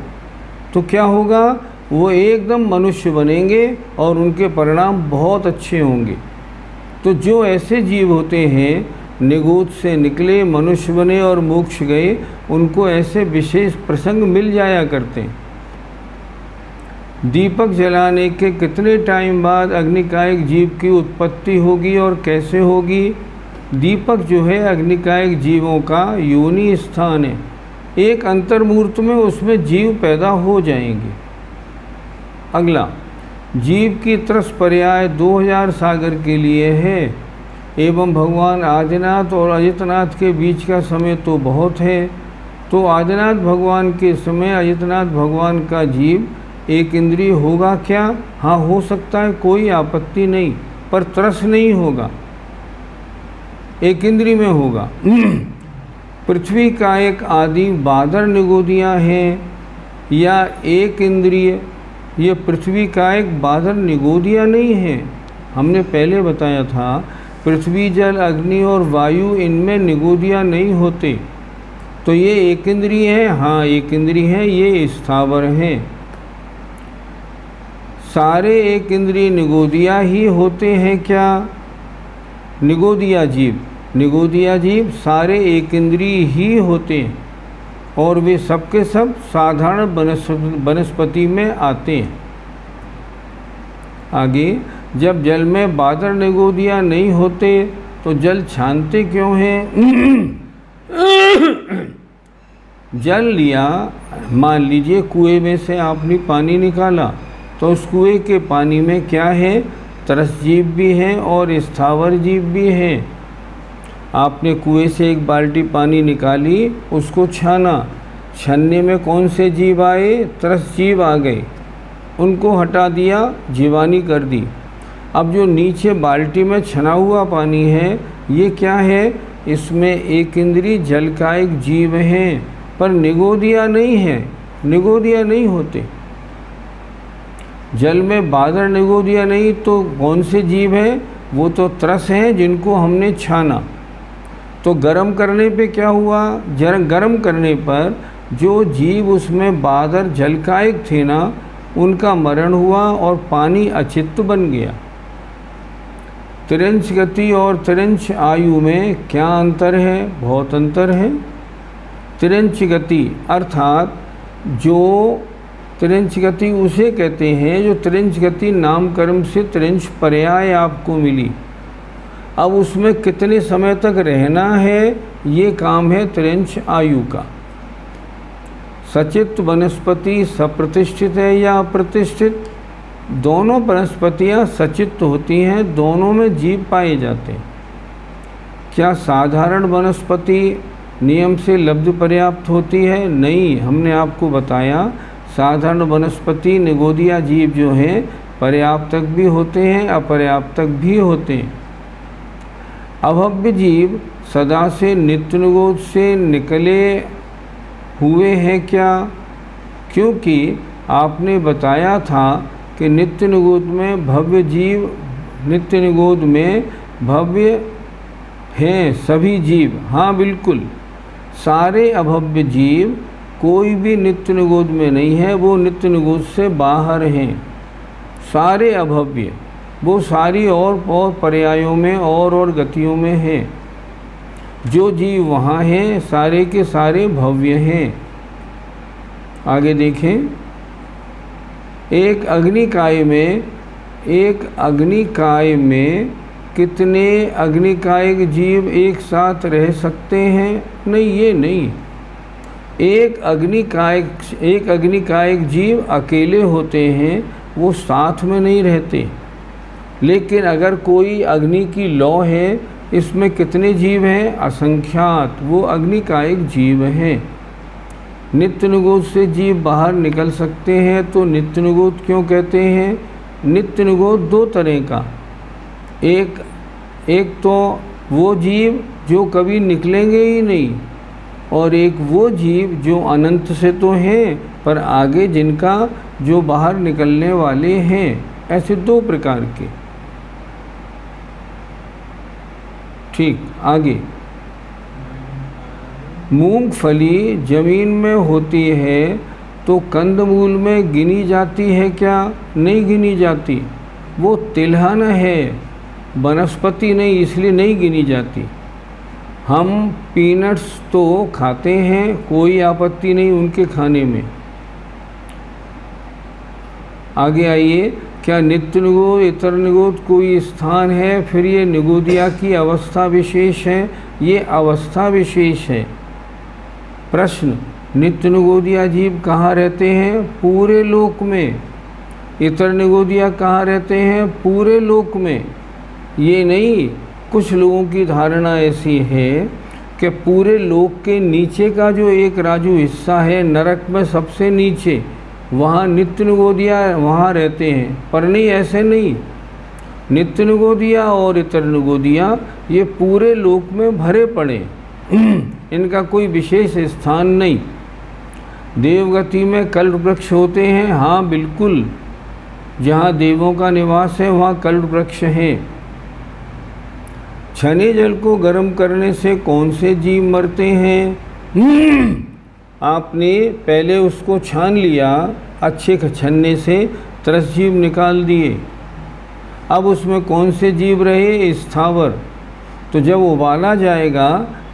तो क्या होगा? वो एकदम मनुष्य बनेंगे और उनके परिणाम बहुत अच्छे होंगे। तो जो ऐसे जीव होते हैं, निगोद से निकले, मनुष्य बने और मोक्ष गए, उनको ऐसे विशेष प्रसंग मिल जाया करते हैं। दीपक जलाने के कितने टाइम बाद अग्निकायक जीव की उत्पत्ति होगी और कैसे होगी? दीपक जो है अग्निकायक जीवों का योनि स्थान है, एक अंतर्मुहूर्त में उसमें जीव पैदा हो जाएंगे। अगला, जीव की तरस पर्याय 2000 सागर के लिए है एवं भगवान आदिनाथ और अजितनाथ के बीच का समय तो बहुत है। तो आदिनाथ भगवान के समय अजितनाथ भगवान का जीव एक इंद्रिय होगा क्या? हाँ हो सकता है, कोई आपत्ति नहीं, पर तरस नहीं होगा, एक इंद्रिय में होगा। पृथ्वी का एक आदि बादर निगोदिया हैं या एक इंद्रिय, ये पृथ्वी का एक बादर निगोदिया नहीं है। हमने पहले बताया था पृथ्वी, जल, अग्नि और वायु, इनमें निगोदिया नहीं होते। तो ये एक इंद्रिय है, हाँ एक इंद्रिय है, ये स्थावर हैं। सारे एक इंद्रिय निगोदिया ही होते हैं क्या? निगोदिया जीव सारे एक इंद्रिय ही होते हैं और वे सबके सब साधारण वनस्पति में आते हैं। आगे, जब जल में बादर निगोदिया नहीं होते तो जल छानते क्यों हैं? जल लिया, मान लीजिए कुएं में से आपने पानी निकाला, तो उस कुएं के पानी में क्या है? तरस जीव भी हैं और स्थावर जीव भी हैं। आपने कुएं से एक बाल्टी पानी निकाली, उसको छाना, छानने में कौन से जीव आए? तरस जीव आ गए, उनको हटा दिया, जीवानी कर दी। अब जो नीचे बाल्टी में छना हुआ पानी है, ये क्या है? इसमें एक इंद्रिय जल का एक जीव हैं, पर निगोदिया नहीं है, निगोदिया नहीं होते। जल में बादर निगोदिया नहीं, तो कौन से जीव हैं? वो तो तरस हैं जिनको हमने छाना। तो गर्म करने पे क्या हुआ? गर्म करने पर जो जीव उसमें बादर जल का एक थे ना, उनका मरण हुआ और पानी अचित्त बन गया। तिरंच गति और तिरंच आयु में क्या अंतर है? बहुत अंतर है। तिरंच गति अर्थात जो तिरंच गति उसे कहते हैं जो तिरंच गति नाम कर्म से तिरंच पर्याय आपको मिली। अब उसमें कितने समय तक रहना है, ये काम है तिरंच आयु का। सचित्त वनस्पति सप्रतिष्ठित है या अप्रतिष्ठित? दोनों वनस्पतियाँ सचित्त होती हैं, दोनों में जीव पाए जाते हैं। क्या साधारण वनस्पति नियम से लब्ध पर्याप्त होती है? नहीं, हमने आपको बताया साधारण वनस्पति निगोदिया जीव जो हैं पर्याप्तक भी होते हैं, अपर्याप्तक भी होते हैं। अभव्य जीव सदा से नित्य निगोद से निकले हुए हैं क्या? क्योंकि आपने बताया था कि नित्य निगोद में भव्य जीव, नित्य निगोद में भव्य हैं सभी जीव। हाँ बिल्कुल, सारे अभव्य जीव, कोई भी नित्य निगोद में नहीं है, वो नित्य निगोद से बाहर हैं। सारे अभव्य, वो सारी और पर्यायों में और गतियों में हैं। जो जीव वहाँ हैं सारे के सारे भव्य हैं। आगे देखें, एक अग्निकाय में कितने अग्निकायक जीव एक साथ रह सकते हैं? नहीं, ये नहीं। एक अग्निकायक जीव अकेले होते हैं, वो साथ में नहीं रहते। लेकिन अगर कोई अग्नि की लौ है, इसमें कितने जीव हैं? असंख्यात, वो अग्निकायक जीव हैं। नित्य निगोद से जीव बाहर निकल सकते हैं, तो नित्य निगोद क्यों कहते हैं? नित्य निगोद दो तरह का, एक तो वो जीव जो कभी निकलेंगे ही नहीं, और एक वो जीव जो अनंत से तो हैं पर आगे जिनका जो बाहर निकलने वाले हैं। ऐसे दो प्रकार के। ठीक, आगे, मूंगफली जमीन में होती है तो कंदमूल में गिनी जाती है क्या? नहीं गिनी जाती। वो तिलहन है, वनस्पति नहीं, इसलिए नहीं गिनी जाती। हम पीनट्स तो खाते हैं, कोई आपत्ति नहीं उनके खाने में। आगे आइए, क्या नित्य निगोद इतर निगोद कोई स्थान है? फिर ये निगोदिया की अवस्था विशेष है, ये अवस्था विशेष है। प्रश्न, नित्य निगोदिया जीव कहाँ रहते हैं? पूरे लोक में। इतर निगोदिया कहाँ रहते हैं? पूरे लोक में। ये नहीं, कुछ लोगों की धारणा ऐसी है कि पूरे लोक के नीचे का जो एक राजू हिस्सा है, नरक में सबसे नीचे, वहाँ नित्य निगोदिया वहाँ रहते हैं। पर नहीं, ऐसे नहीं। नित्य निगोदिया और इतर निगोदिया ये पूरे लोक में भरे पड़े, इनका कोई विशेष स्थान नहीं। देवगति में कल्प वृक्ष होते हैं, हाँ बिल्कुल, जहाँ देवों का निवास है वहाँ कल्प वृक्ष हैं। छने जल को गर्म करने से कौन से जीव मरते हैं? आपने पहले उसको छान लिया, अच्छे छन्ने से 30 जीव निकाल दिए। अब उसमें कौन से जीव रहे? स्थावर। तो जब उबाला जाएगा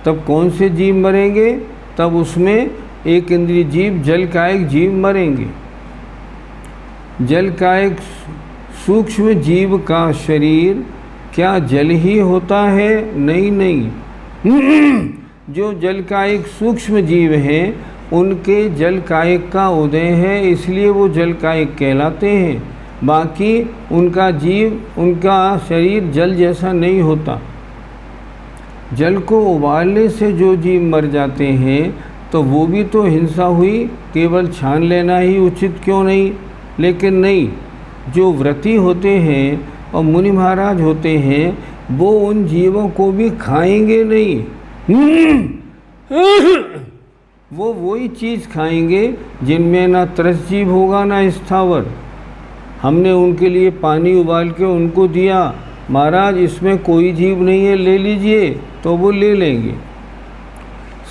तब कौन से जीव मरेंगे? तब उसमें एक इंद्रिय जीव, जलकायक जीव मरेंगे। जलकायक सूक्ष्म जीव का शरीर क्या जल ही होता है? नहीं नहीं। जो जलकायक सूक्ष्म जीव हैं उनके जलकायक का उदय है, इसलिए वो जलकायक कहलाते हैं। बाकी उनका जीव, उनका शरीर जल जैसा नहीं होता। जल को उबालने से जो जीव मर जाते हैं तो वो भी तो हिंसा हुई, केवल छान लेना ही उचित क्यों नहीं? लेकिन नहीं, जो व्रती होते हैं और मुनि महाराज होते हैं, वो उन जीवों को भी खाएंगे नहीं। वो वही चीज़ खाएंगे जिनमें ना त्रस जीव होगा ना स्थावर। हमने उनके लिए पानी उबाल के उनको दिया, महाराज इसमें कोई जीव नहीं है, ले लीजिए, तो वो ले लेंगे।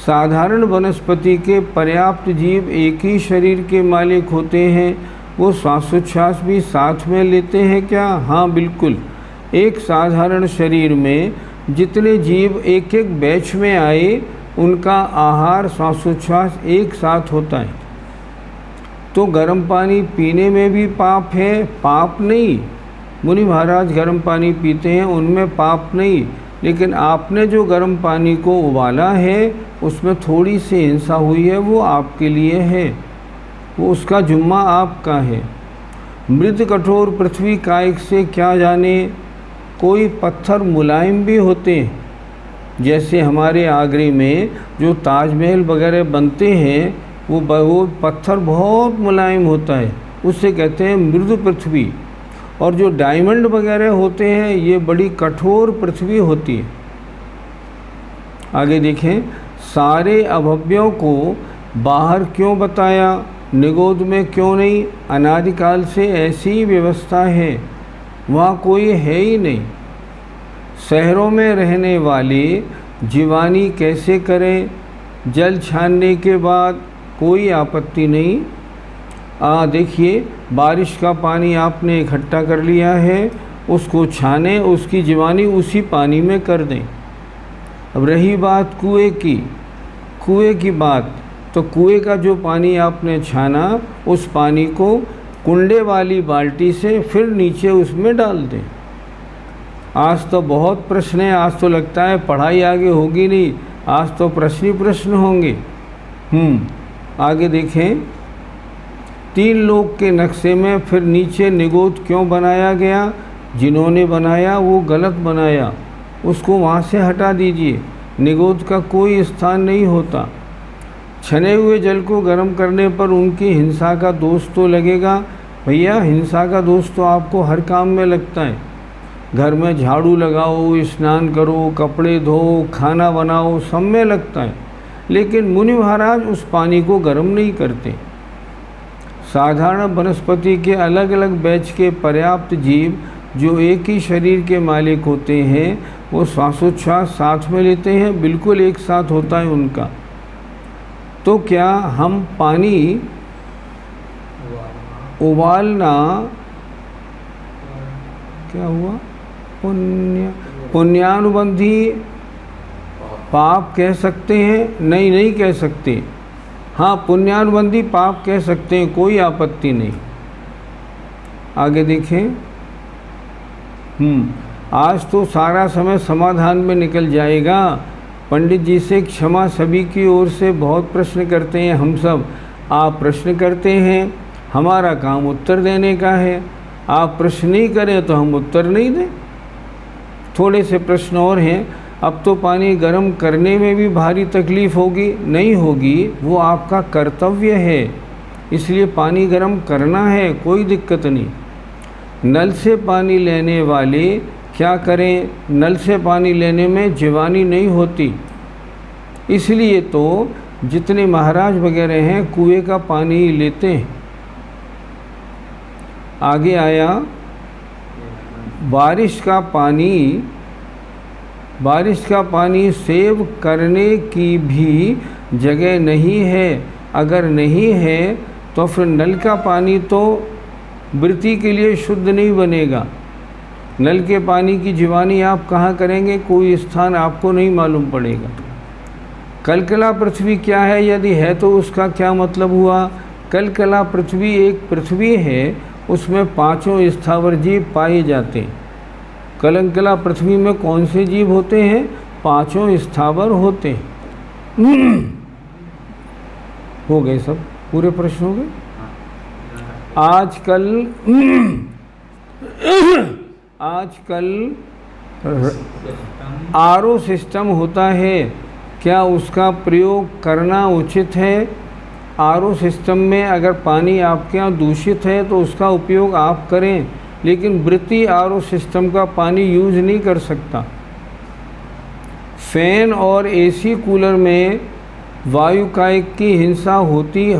साधारण वनस्पति के पर्याप्त जीव एक ही शरीर के मालिक होते हैं, वो श्वासोच्छ्वास भी साथ में लेते हैं क्या? हाँ बिल्कुल। एक साधारण शरीर में जितने जीव एक एक बैच में आए, उनका आहार श्वासोच्छ्वास एक साथ होता है। तो गर्म पानी पीने में भी पाप है? पाप नहीं। मुनि महाराज गर्म पानी पीते हैं, उनमें पाप नहीं। लेकिन आपने जो गर्म पानी को उबाला है उसमें थोड़ी सी हिंसा हुई है, वो आपके लिए है, वो उसका जुम्मा आपका है। मृद कठोर पृथ्वी कायिक से क्या जाने? कोई पत्थर मुलायम भी होते हैं, जैसे हमारे आगरे में जो ताजमहल वगैरह बनते हैं वो पत्थर बहुत मुलायम होता है, उससे कहते हैं मृदु पृथ्वी। और जो डायमंड वगैरह होते हैं ये बड़ी कठोर पृथ्वी होती है। आगे देखें, सारे अभव्यों को बाहर क्यों बताया, निगोद में क्यों नहीं? अनादिकाल से ऐसी व्यवस्था है, वहाँ कोई है ही नहीं। शहरों में रहने वाले जीवानी कैसे करें? जल छानने के बाद कोई आपत्ति नहीं। देखिए, बारिश का पानी आपने इकट्ठा कर लिया है, उसको छानें, उसकी जीवानी उसी पानी में कर दें। अब रही बात कुएं की बात, तो कुएं का जो पानी आपने छाना, उस पानी को कुंडे वाली बाल्टी से फिर नीचे उसमें डाल दें। आज तो बहुत प्रश्न हैं, आज तो लगता है पढ़ाई आगे होगी नहीं, आज तो प्रश्न ही प्रश्न होंगे। आगे देखें, 3 लोक के नक्शे में फिर नीचे निगोद क्यों बनाया गया? जिन्होंने बनाया वो गलत बनाया, उसको वहाँ से हटा दीजिए। निगोद का कोई स्थान नहीं होता। छने हुए जल को गर्म करने पर उनकी हिंसा का दोष तो लगेगा। भैया, हिंसा का दोष तो आपको हर काम में लगता है। घर में झाड़ू लगाओ, स्नान करो, कपड़े धो, खाना बनाओ, सब में लगता है। लेकिन मुनि महाराज उस पानी को गर्म नहीं करते। साधारण वनस्पति के अलग अलग बैच के पर्याप्त जीव जो एक ही शरीर के मालिक होते हैं, वो श्वासोच्छ्वास साथ में लेते हैं, बिल्कुल एक साथ होता है उनका। तो क्या हम पानी उबालना, क्या हुआ, पुण्यानुबंधी पाप कह सकते हैं? नहीं कह सकते। हाँ, पुण्यानुबंधी पाप कह सकते हैं, कोई आपत्ति नहीं। आगे देखें। आज तो सारा समय समाधान में निकल जाएगा। पंडित जी से क्षमा, सभी की ओर से बहुत प्रश्न करते हैं हम सब। आप प्रश्न करते हैं, हमारा काम उत्तर देने का है। आप प्रश्न नहीं करें तो हम उत्तर नहीं दें। थोड़े से प्रश्न और हैं। अब तो पानी गर्म करने में भी भारी तकलीफ़ होगी? नहीं होगी, वो आपका कर्तव्य है, इसलिए पानी गर्म करना है, कोई दिक्कत नहीं। नल से पानी लेने वाले क्या करें? नल से पानी लेने में जीवानी नहीं होती, इसलिए तो जितने महाराज वगैरह हैं कुएं का पानी ही लेते हैं। आगे आया, बारिश का पानी सेव करने की भी जगह नहीं है। अगर नहीं है तो फिर नल का पानी तो वृत्ति के लिए शुद्ध नहीं बनेगा। नल के पानी की जीवानी आप कहाँ करेंगे? कोई स्थान आपको नहीं मालूम पड़ेगा। कलकला पृथ्वी क्या है? यदि है तो उसका क्या मतलब हुआ? कलकला पृथ्वी एक पृथ्वी है, उसमें 5 स्थावर जीव पाए जाते हैं। कलकला पृथ्वी में कौन से जीव होते हैं? 5 स्थावर होते हैं। हो गए सब, पूरे प्रश्न हो गए। आजकल आरओ सिस्टम होता है, क्या उसका प्रयोग करना उचित है? आरओ सिस्टम में अगर पानी आपके यहाँ दूषित है तो उसका उपयोग आप करें, लेकिन वृत्ति आरओ सिस्टम का पानी यूज नहीं कर सकता। फैन और एसी कूलर में वायुकायिक की हिंसा होती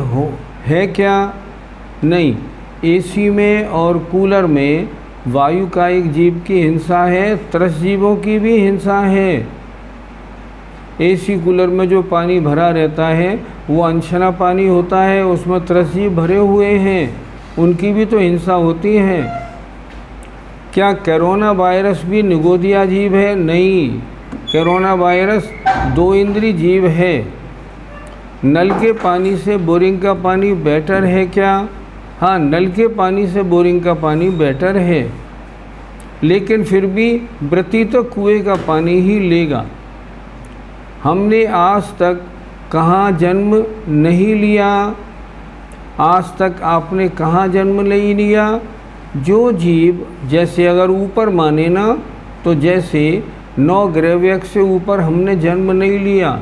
है क्या? नहीं, एसी में और कूलर में वायुकायिक जीव की हिंसा है, त्रस जीवों की भी हिंसा है। एसी कूलर में जो पानी भरा रहता है वो अनछना पानी होता है, उसमें त्रस जीव भरे हुए हैं, उनकी भी तो हिंसा होती है। क्या कोरोना वायरस भी निगोदिया जीव है? नहीं, कोरोना वायरस 2 इंद्रिय जीव है। नल के पानी से बोरिंग का पानी बेटर है क्या? हाँ, नल के पानी से बोरिंग का पानी बेटर है, लेकिन फिर भी वृत्ति तो कुएं का पानी ही लेगा। हमने आज तक कहाँ जन्म नहीं लिया? आज तक आपने कहाँ जन्म नहीं लिया? जो जीव, जैसे अगर ऊपर माने ना, तो जैसे 9 ग्रहव्यक से ऊपर हमने जन्म नहीं लिया।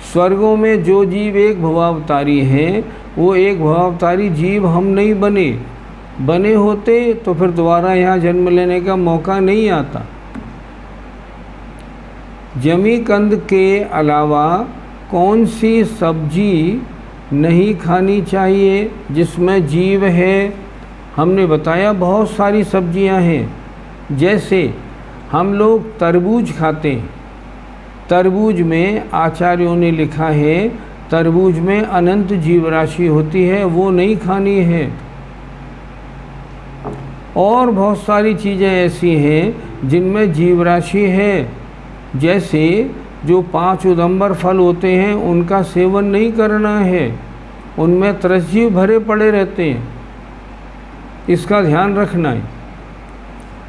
स्वर्गों में जो जीव एक भवावतारी हैं, वो एक भवावतारी जीव हम नहीं बने होते तो फिर दोबारा यहाँ जन्म लेने का मौका नहीं आता। जमी कंद के अलावा कौन सी सब्जी नहीं खानी चाहिए जिसमें जीव है? हमने बताया बहुत सारी सब्जियां हैं, जैसे हम लोग तरबूज खाते हैं। तरबूज में आचार्यों ने लिखा है तरबूज में अनंत जीव राशि होती है, वो नहीं खानी है। और बहुत सारी चीज़ें ऐसी हैं जिनमें जीव राशि है, जैसे जो 5 उदंबर फल होते हैं उनका सेवन नहीं करना है, उनमें त्रसजीव भरे पड़े रहते हैं, इसका ध्यान रखना है।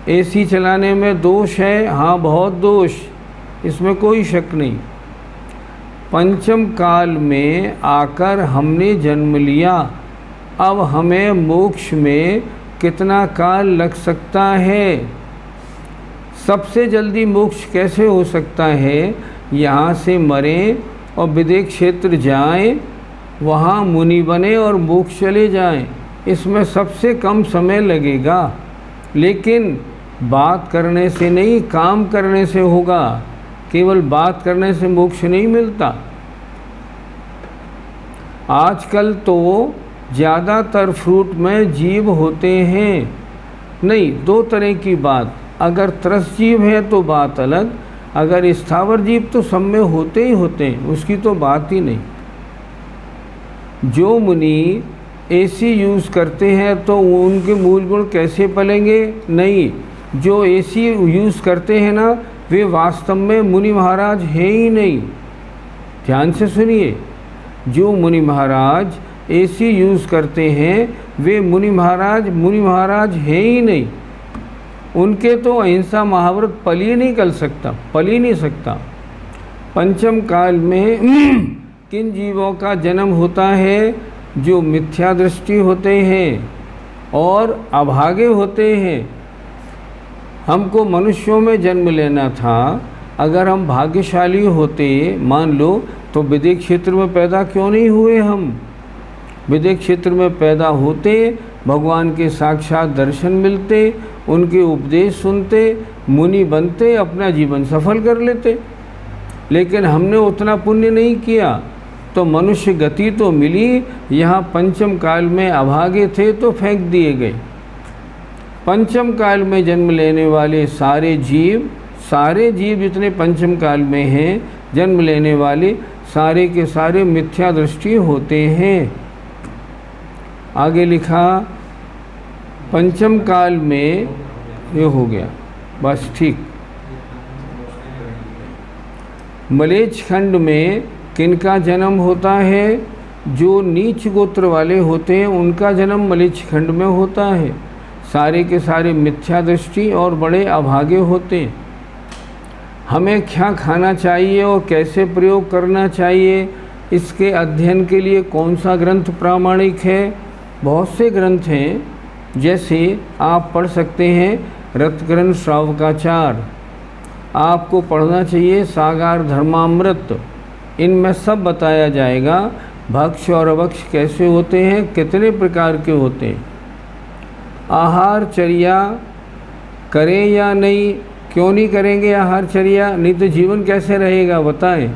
एसी चलाने में दोष है, हाँ बहुत दोष, इसमें कोई शक नहीं। पंचम काल में आकर हमने जन्म लिया, अब हमें मोक्ष में कितना काल लग सकता है? सबसे जल्दी मोक्ष कैसे हो सकता है? यहाँ से मरें और विदेह क्षेत्र जाएं, वहाँ मुनि बने और मोक्ष चले जाएं, इसमें सबसे कम समय लगेगा। लेकिन बात करने से नहीं, काम करने से होगा। केवल बात करने से मोक्ष नहीं मिलता। आजकल तो ज़्यादातर फ्रूट में जीव होते हैं। नहीं, 2 तरह की बात, अगर त्रस जीव है तो बात अलग, अगर स्थावर जीव तो सब में होते ही होते हैं, उसकी तो बात ही नहीं। जो मुनि एसी यूज़ करते हैं तो उनके मूल गुण कैसे पलेंगे? नहीं, जो एसी यूज़ करते हैं ना, वे वास्तव में मुनि महाराज हैं ही नहीं। ध्यान से सुनिए, जो मुनि महाराज एसी यूज़ करते हैं वे मुनि महाराज हैं ही नहीं। उनके तो अहिंसा महाव्रत पल ही नहीं सकता। पंचम काल में किन जीवों का जन्म होता है? जो मिथ्या दृष्टि होते हैं और अभागे होते हैं। हमको मनुष्यों में जन्म लेना था, अगर हम भाग्यशाली होते मान लो, तो विदेह क्षेत्र में पैदा क्यों नहीं हुए? हम विदेह क्षेत्र में पैदा होते, भगवान के साक्षात दर्शन मिलते, उनके उपदेश सुनते, मुनि बनते, अपना जीवन सफल कर लेते। लेकिन हमने उतना पुण्य नहीं किया, तो मनुष्य गति तो मिली, यहाँ पंचम काल में अभागे थे तो फेंक दिए गए। पंचम काल में जन्म लेने वाले सारे जीव जितने पंचम काल में हैं जन्म लेने वाले, सारे के सारे मिथ्या दृष्टि होते हैं। आगे लिखा, पंचम काल में ये हो गया, बस ठीक। मलेच्छ खंड में किनका जन्म होता है? जो नीच गोत्र वाले होते हैं उनका जन्म मलेच्छ खंड में होता है। सारे के सारे मिथ्या दृष्टि और बड़े अभागे होते हैं। हमें क्या खाना चाहिए और कैसे प्रयोग करना चाहिए, इसके अध्ययन के लिए कौन सा ग्रंथ प्रामाणिक है? बहुत से ग्रंथ हैं, जैसे आप पढ़ सकते हैं रत्नकरण श्रावकाचार, आपको पढ़ना चाहिए सागार धर्मामृत, इनमें सब बताया जाएगा भक्ष और अभक्ष कैसे होते हैं, कितने प्रकार के होते हैं, आहारचर्या करें या नहीं, क्यों नहीं करेंगे आहारचर्या, नहीं तो जीवन कैसे रहेगा बताएं।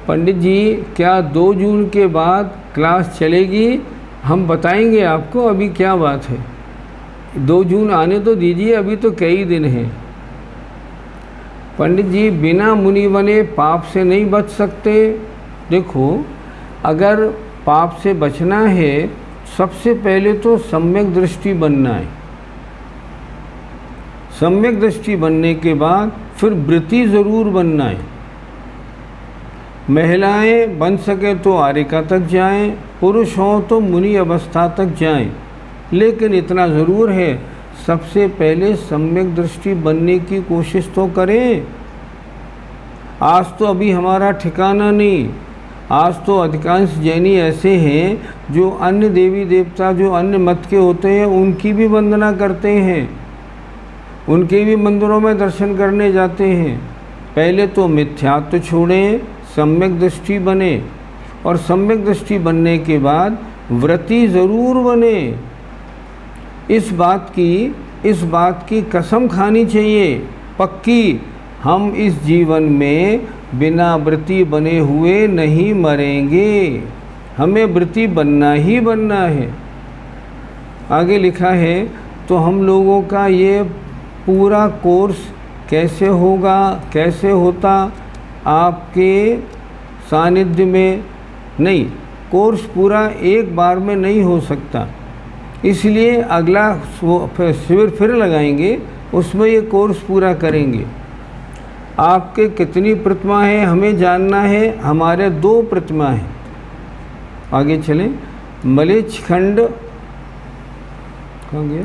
पंडित जी क्या 2 जून के बाद क्लास चलेगी? हम बताएंगे आपको, अभी क्या बात है, 2 जून आने तो दीजिए, अभी तो कई दिन हैं। पंडित जी बिना मुनि बने पाप से नहीं बच सकते। देखो, अगर पाप से बचना है सबसे पहले तो सम्यक दृष्टि बनना है। सम्यक दृष्टि बनने के बाद फिर वृत्ति ज़रूर बनना है। महिलाएं बन सके तो आरिका तक जाएं, पुरुष हों तो मुनि अवस्था तक जाएं, लेकिन इतना ज़रूर है सबसे पहले सम्यक दृष्टि बनने की कोशिश तो करें। आज तो अभी हमारा ठिकाना नहीं, आज तो अधिकांश जैनी ऐसे हैं जो अन्य देवी देवता जो अन्य मत के होते हैं उनकी भी वंदना करते हैं, उनके भी मंदिरों में दर्शन करने जाते हैं। पहले तो मिथ्यात्व छोड़ें, सम्यक दृष्टि बने, और सम्यक दृष्टि बनने के बाद व्रती ज़रूर बने। इस बात की कसम खानी चाहिए पक्की, हम इस जीवन में बिना व्रती बने हुए नहीं मरेंगे, हमें व्रती बनना ही बनना है। आगे लिखा है, तो हम लोगों का ये पूरा कोर्स कैसे होगा, कैसे होता, आपके सानिध्य में नहीं, कोर्स पूरा एक बार में नहीं हो सकता। इसलिए अगला शिविर फिर लगाएंगे, उसमें ये कोर्स पूरा करेंगे। आपके कितनी प्रतिमा है हमें जानना है। हमारे 2 प्रतिमा हैं। आगे चलें। मलेच्छ खंड कहाँ गया?